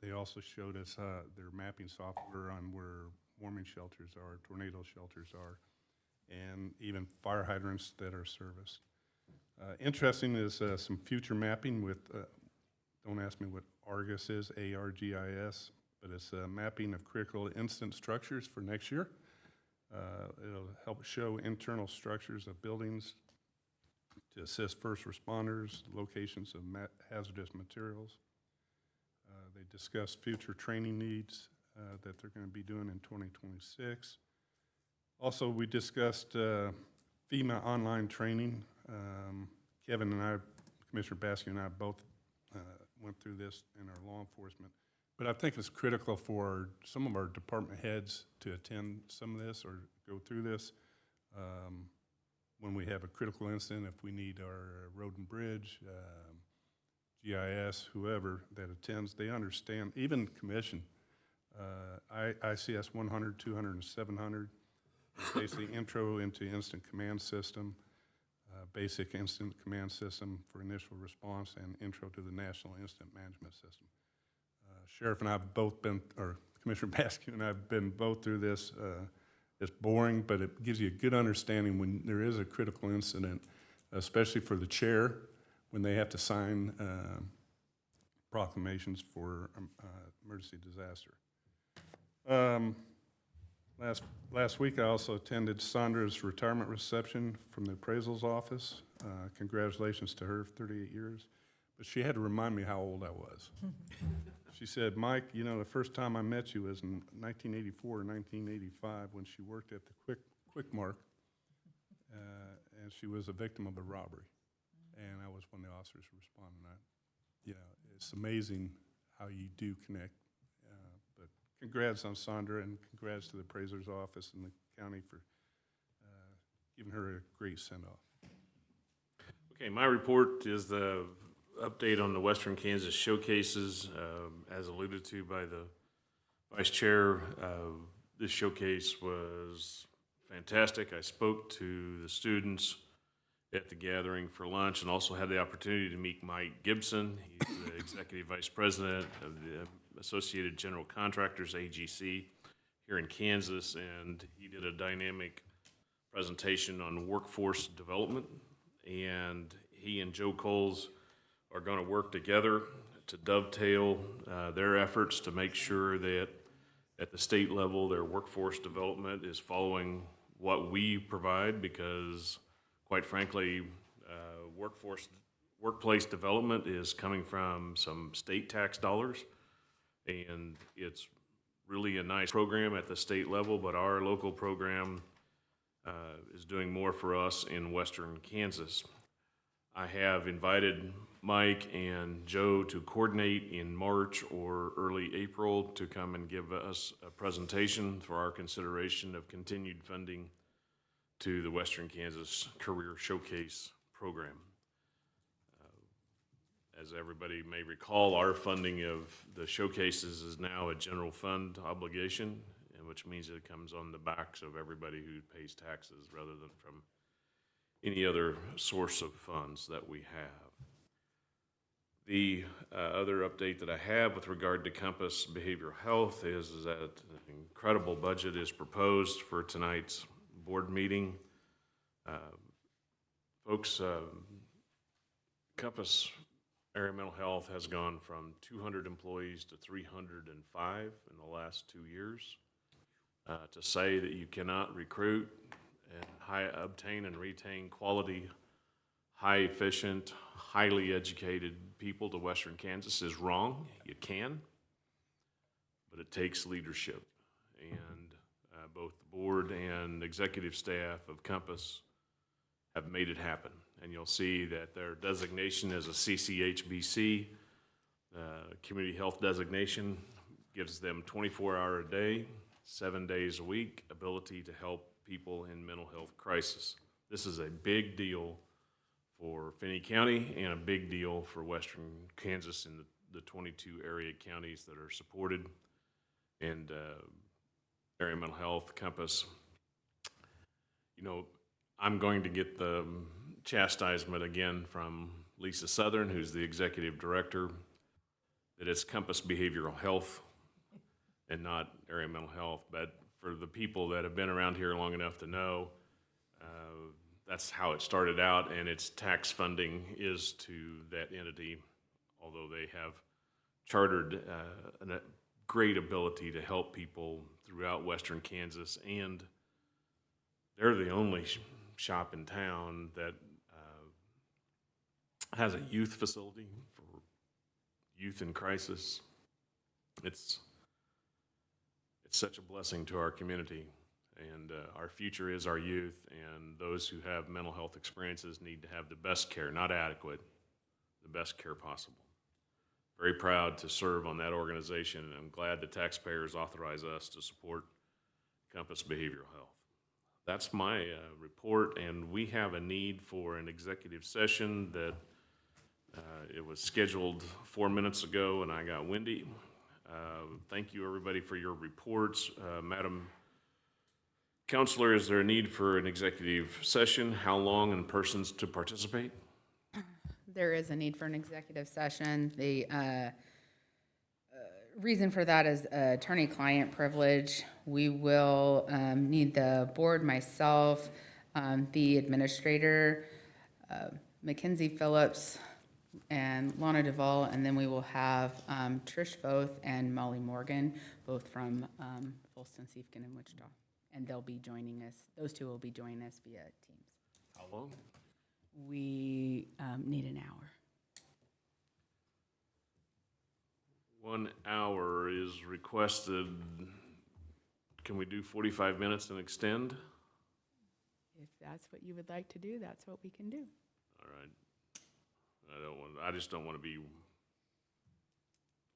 they also showed us their mapping software on where warming shelters are, tornado shelters are, and even fire hydrants that are serviced. Interesting is some future mapping with, don't ask me what ARGIS is, ARGIS, but it's a mapping of critical incident structures for next year. It'll help show internal structures of buildings to assist first responders, locations of hazardous materials. They discuss future training needs that they're going to be doing in 2026. Also, we discussed FEMA online training. Kevin and I, Commissioner Baskin and I both went through this in our law enforcement. But I think it's critical for some of our department heads to attend some of this or go through this. When we have a critical incident, if we need our road and bridge, GIS, whoever that attends, they understand, even commission, ICS 100, 200, and 700, basically intro into instant command system, basic instant command system for initial response, and intro to the National Incident Management System. Sheriff and I have both been, or Commissioner Baskin and I have been both through this. It's boring, but it gives you a good understanding when there is a critical incident, especially for the chair, when they have to sign proclamations for emergency disaster. Last week, I also attended Sandra's retirement reception from the appraisal's office. Congratulations to her, 38 years. But she had to remind me how old I was. She said, Mike, you know, the first time I met you was in 1984 or 1985 when she worked at the Quick Mark, and she was a victim of a robbery. And I was one of the officers responding. You know, it's amazing how you do connect. But congrats on Sandra, and congrats to the appraiser's office and the county for giving her a great send-off. Okay, my report is the update on the Western Kansas showcases. As alluded to by the Vice Chair, this showcase was fantastic. I spoke to the students at the gathering for lunch and also had the opportunity to meet Mike Gibson. He's the Executive Vice President of the Associated General Contractors, AGC, here in Kansas, and he did a dynamic presentation on workforce development, and he and Joe Coles are going to work together to dovetail their efforts to make sure that at the state level their workforce development is following what we provide, because quite frankly, workplace development is coming from some state tax dollars, and it's really a nice program at the state level, but our local program is doing more for us in Western Kansas. I have invited Mike and Joe to coordinate in March or early April to come and give us a presentation for our consideration of continued funding to the Western Kansas Career Showcase program. As everybody may recall, our funding of the showcases is now a general fund obligation, and which means it comes on the backs of everybody who pays taxes rather than from any other source of funds that we have. The other update that I have with regard to Compass Behavioral Health is that an incredible budget is proposed for tonight's board meeting. Folks, Compass Area Mental Health has gone from 200 employees to 305 in the last 2 years. To say that you cannot recruit and obtain and retain quality, high efficient, highly educated people to Western Kansas is wrong. You can, but it takes leadership. And both the board and executive staff of Compass have made it happen. And you'll see that their designation as a CCHBC, community health designation, gives them 24-hour a day, 7 days a week, ability to help people in mental health crisis. This is a big deal for Finney County and a big deal for Western Kansas and the 22 area counties that are supported. And Area Mental Health, Compass, you know, I'm going to get the chastisement again from Lisa Southern, who's the executive director, that it's Compass Behavioral Health and not Area Mental Health. But for the people that have been around here long enough to know, that's how it started out, and its tax funding is to that entity, although they have chartered a great ability to help people throughout western Kansas, and they're the only shop in town that has a youth facility for youth in crisis. It's such a blessing to our community, and our future is our youth, and those who have mental health experiences need to have the best care, not adequate, the best care possible. Very proud to serve on that organization, and I'm glad the taxpayers authorize us to support Compass Behavioral Health. That's my report, and we have a need for an executive session that it was scheduled 4 minutes ago, and I got windy. Thank you, everybody, for your reports. Madam Counselor, is there a need for an executive session? How long and persons to participate? There is a need for an executive session. The reason for that is attorney-client privilege. We will need the board, myself, the administrator, Mackenzie Phillips, and Lana Duvall, and then we will have Trish Foth and Molly Morgan, both from Folston, Siefkin, and Wichita. And they'll be joining us, those two will be joining us via Teams. How long? We need an hour. 1 hour is requested. Can we do 45 minutes and extend? If that's what you would like to do, that's what we can do. All right. I just don't want to be,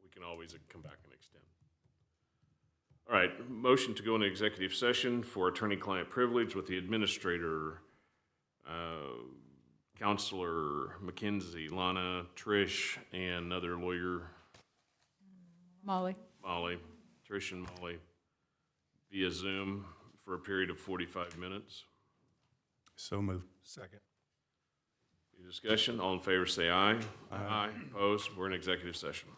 we can always come back and extend. All right, motion to go into executive session for attorney-client privilege with the administrator, Counselor Mackenzie, Lana, Trish, and another lawyer, Molly? Molly, Trish and Molly, via Zoom for a period of 45 minutes. So moved. Second. Any discussion? All in favor say aye. Aye. Opposed? We're in executive session.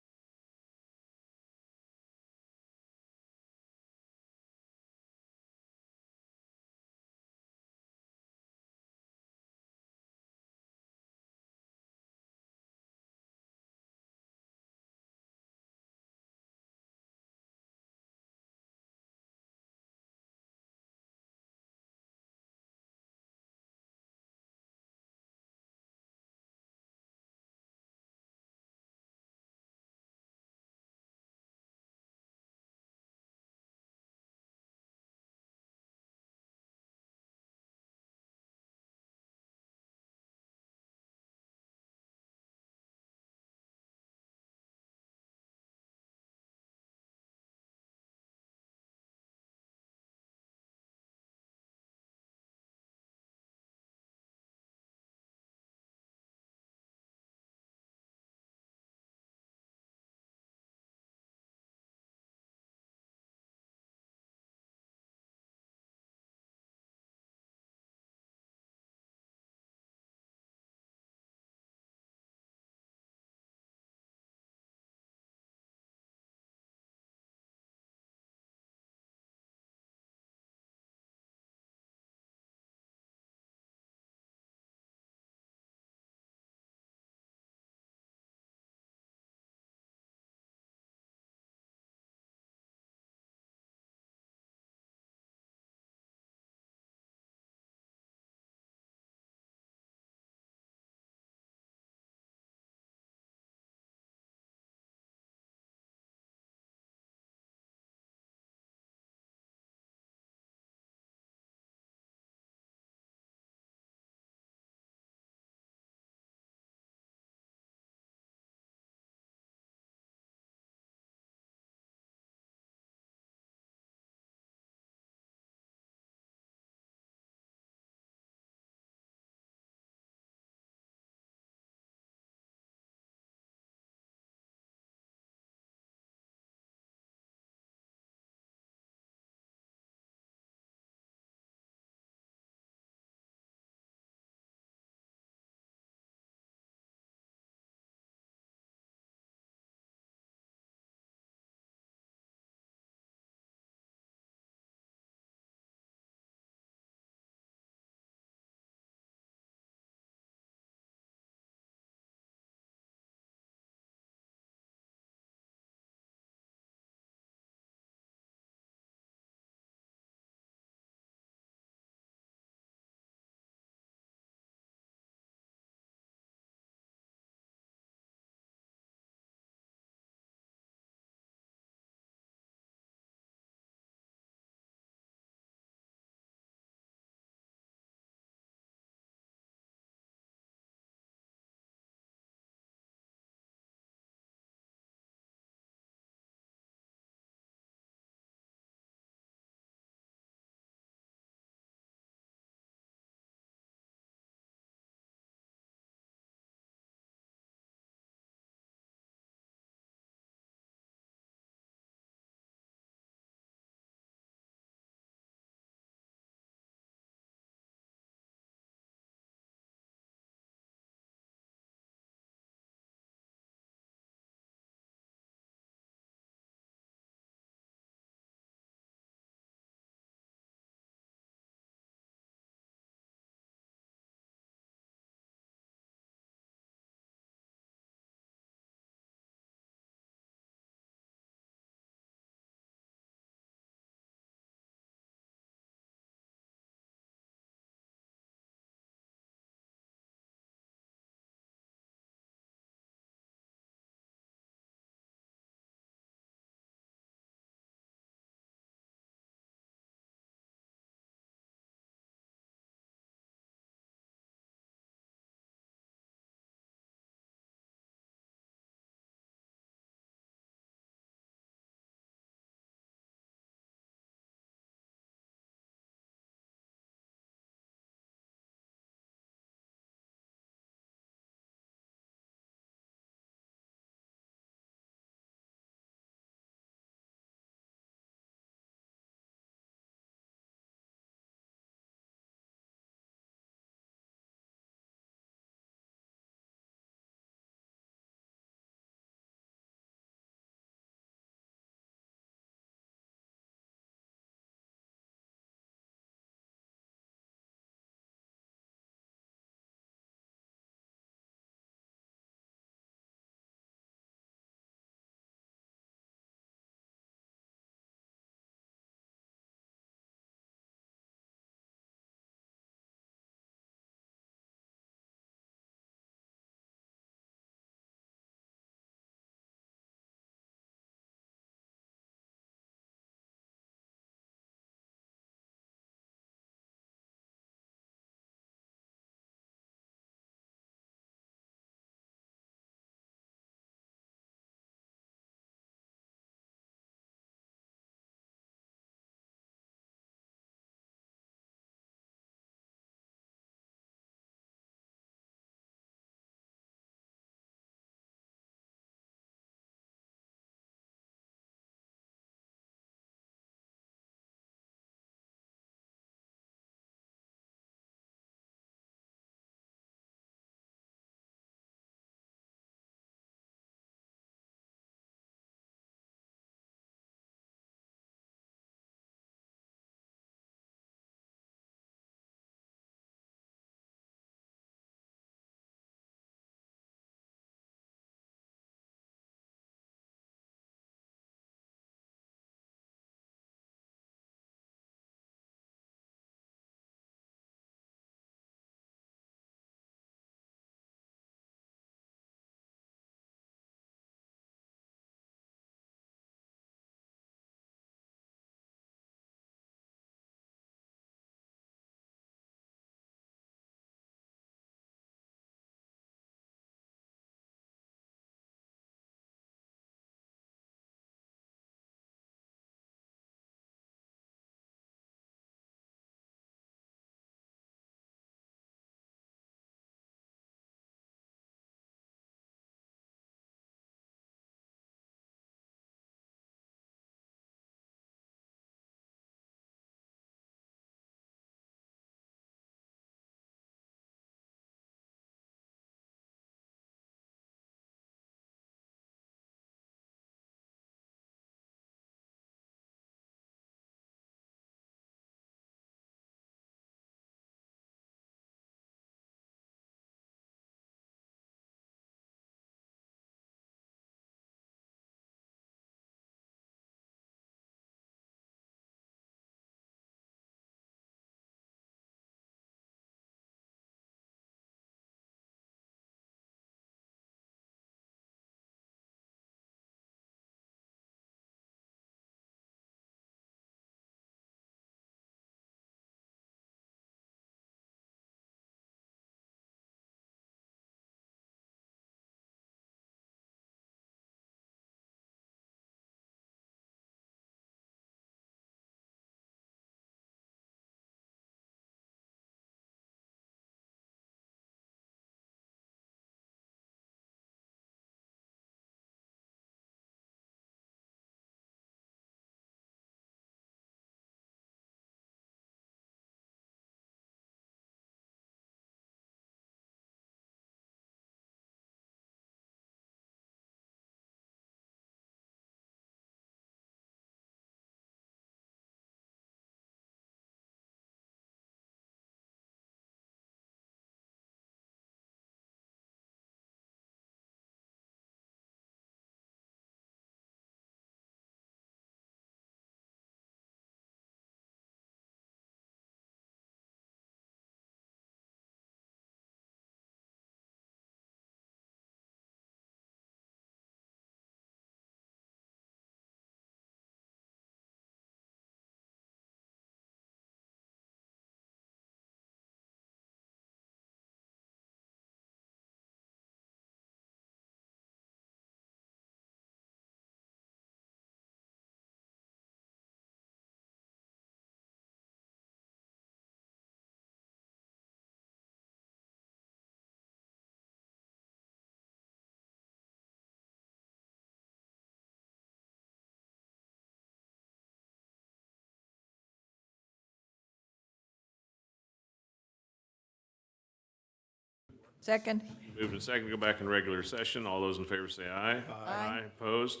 Second. Moved and seconded, go back in regular session. All those in favor say aye. Aye. Opposed?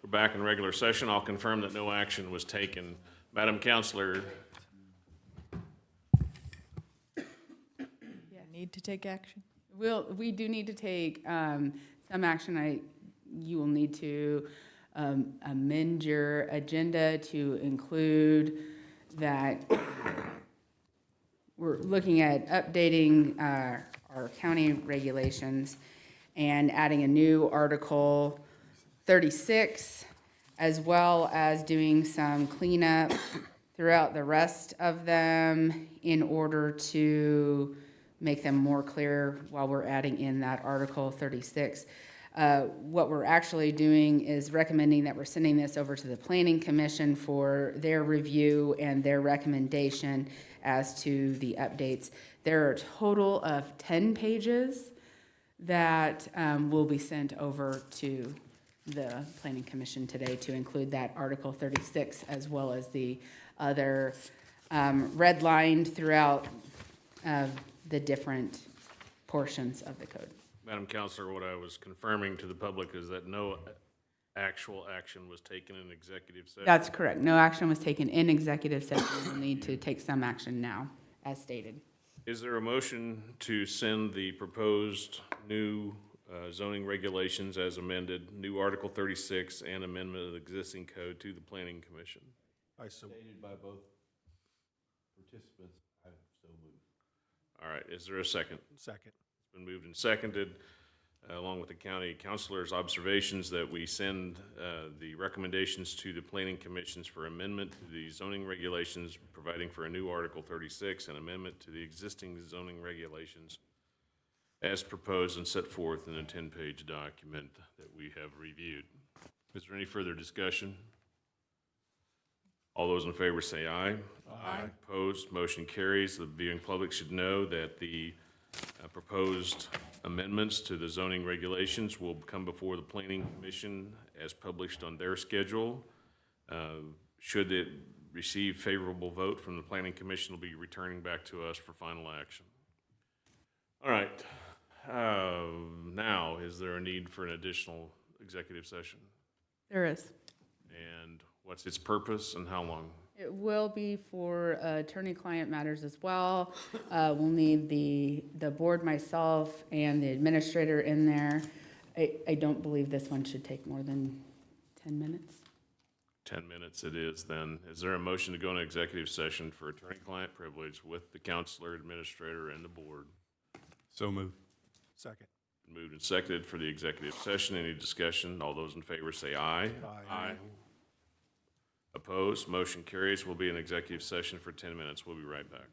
We're back in regular session. I'll confirm that no action was taken. Madam Counselor, Need to take action? We do need to take some action. You will need to amend your agenda to include that we're looking at updating our county regulations and adding a new Article 36, as well as doing some cleanup throughout the rest of them in order to make them more clear while we're adding in that Article 36. What we're actually doing is recommending that we're sending this over to the Planning Commission for their review and their recommendation as to the updates. There are a total of 10 pages that will be sent over to the Planning Commission today to include that Article 36 as well as the other redlined throughout the different portions of the code. Madam Counselor, what I was confirming to the public is that no actual action was taken in executive session. That's correct. No action was taken in executive session. We'll need to take some action now, as stated. Is there a motion to send the proposed new zoning regulations as amended, new Article 36 and amendment of the existing code to the Planning Commission? Stated by both participants, I so move. All right, is there a second? Second. It's been moved and seconded, along with the county councilor's observations, that we send the recommendations to the planning commissions for amendment to the zoning regulations, providing for a new Article 36 and amendment to the existing zoning regulations as proposed and set forth in a 10-page document that we have reviewed. Is there any further discussion? All those in favor say aye. Aye. Opposed, motion carries. The viewing public should know that the proposed amendments to the zoning regulations will come before the Planning Commission as published on their schedule. Should it receive favorable vote from the Planning Commission, will be returning back to us for final action. All right. Now, is there a need for an additional executive session? There is. And what's its purpose and how long? It will be for attorney-client matters as well. We'll need the board, myself, and the administrator in there. I don't believe this one should take more than 10 minutes. 10 minutes it is then. Is there a motion to go into executive session for attorney-client privilege with the counselor, administrator, and the board? So moved. Second. Moved and seconded for the executive session. Any discussion? All those in favor say aye. Aye. Opposed? Motion carries. We'll be in executive session for 10 minutes. We'll be right back.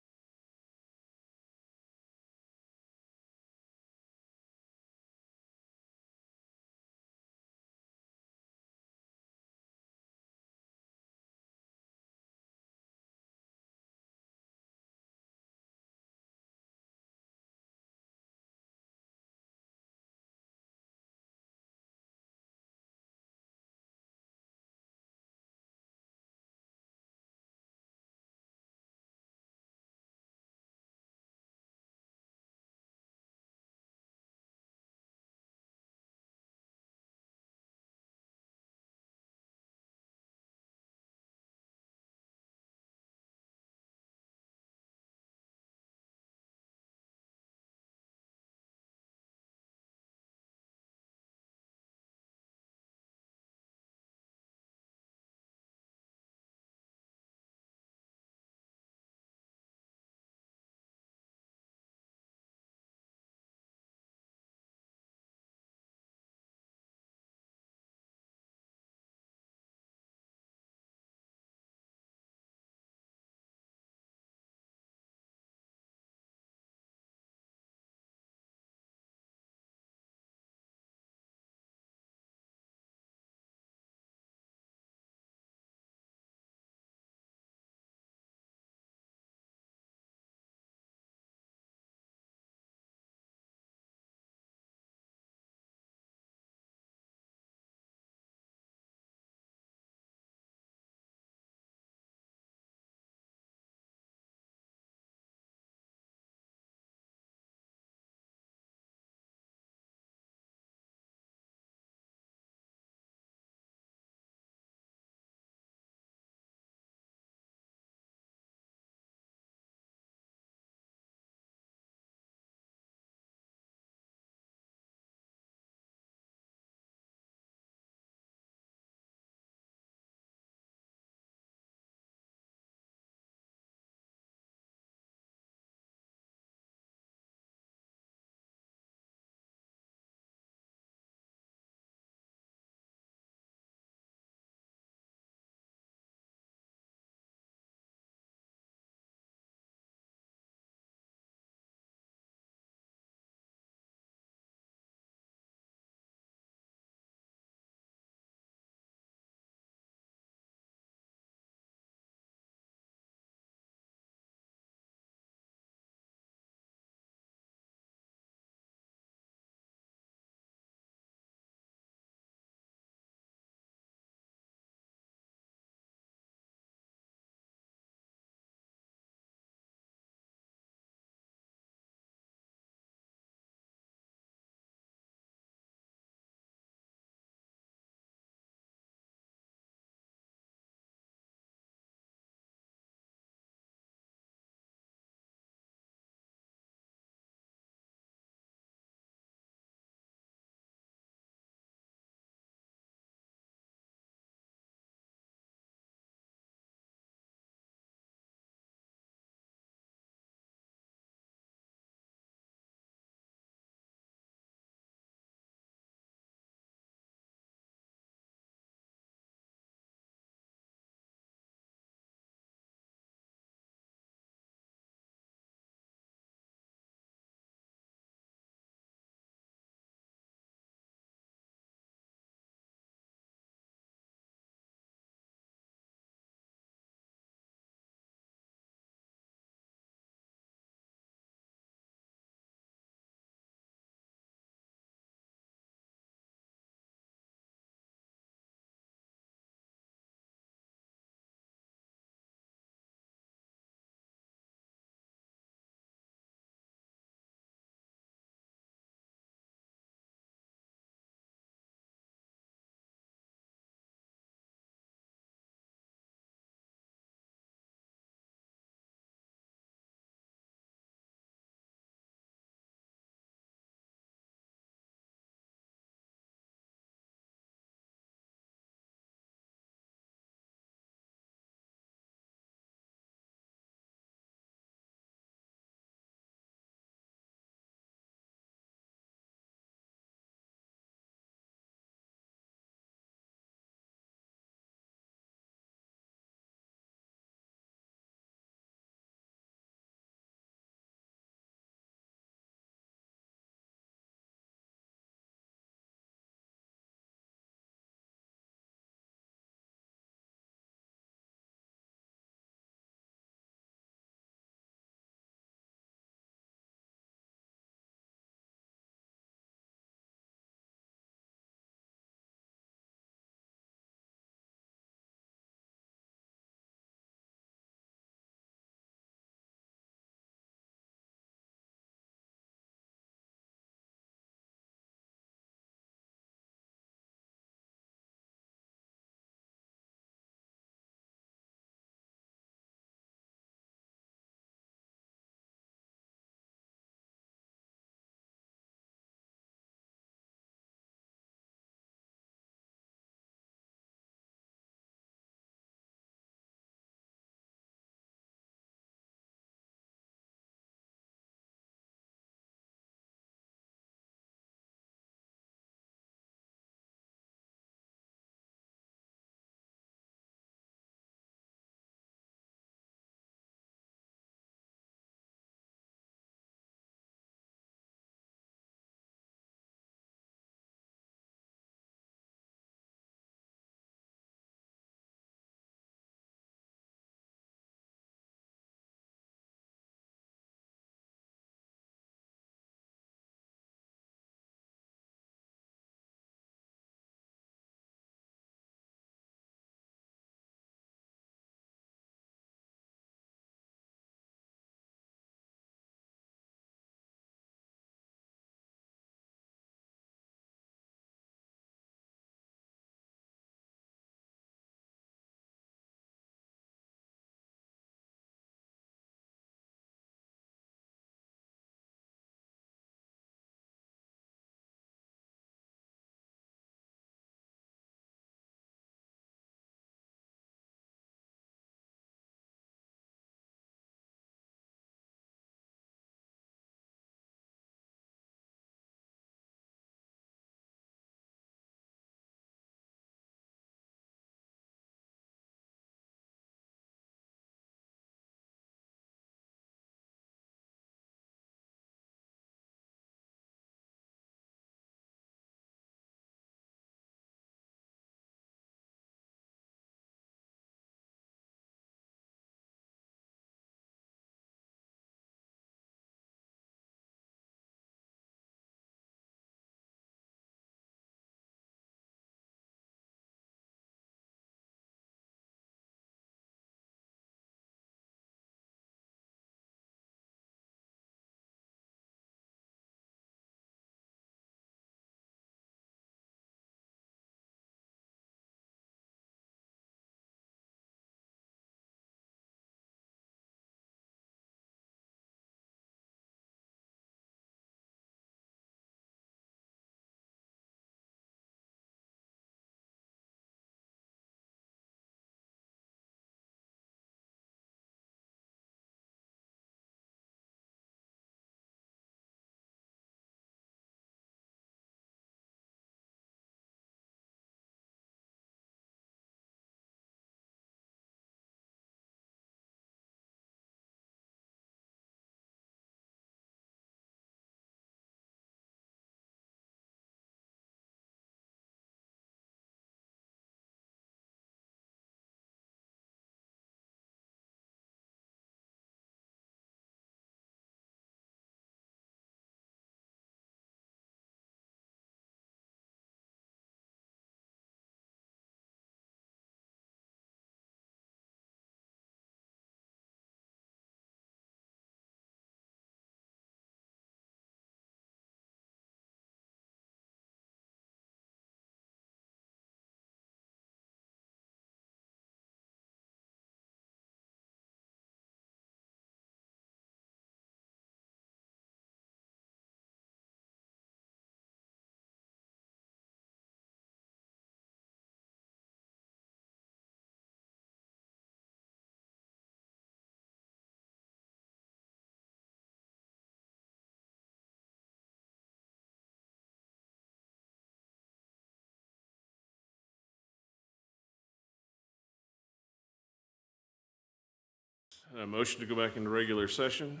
A motion to go back into regular session.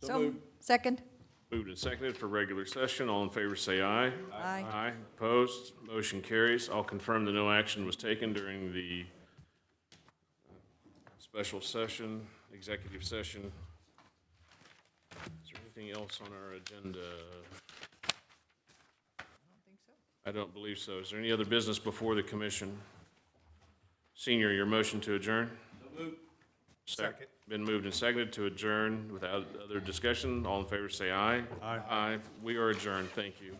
So, second? Moved and seconded for regular session. All in favor say aye. Aye. Aye. Opposed? Motion carries. I'll confirm that no action was taken during the special session, executive session. Is there anything else on our agenda? I don't believe so. Is there any other business before the commission? Senior, your motion to adjourn? Second. Been moved and seconded to adjourn without other discussion. All in favor say aye. Aye. Aye. We are adjourned. Thank you.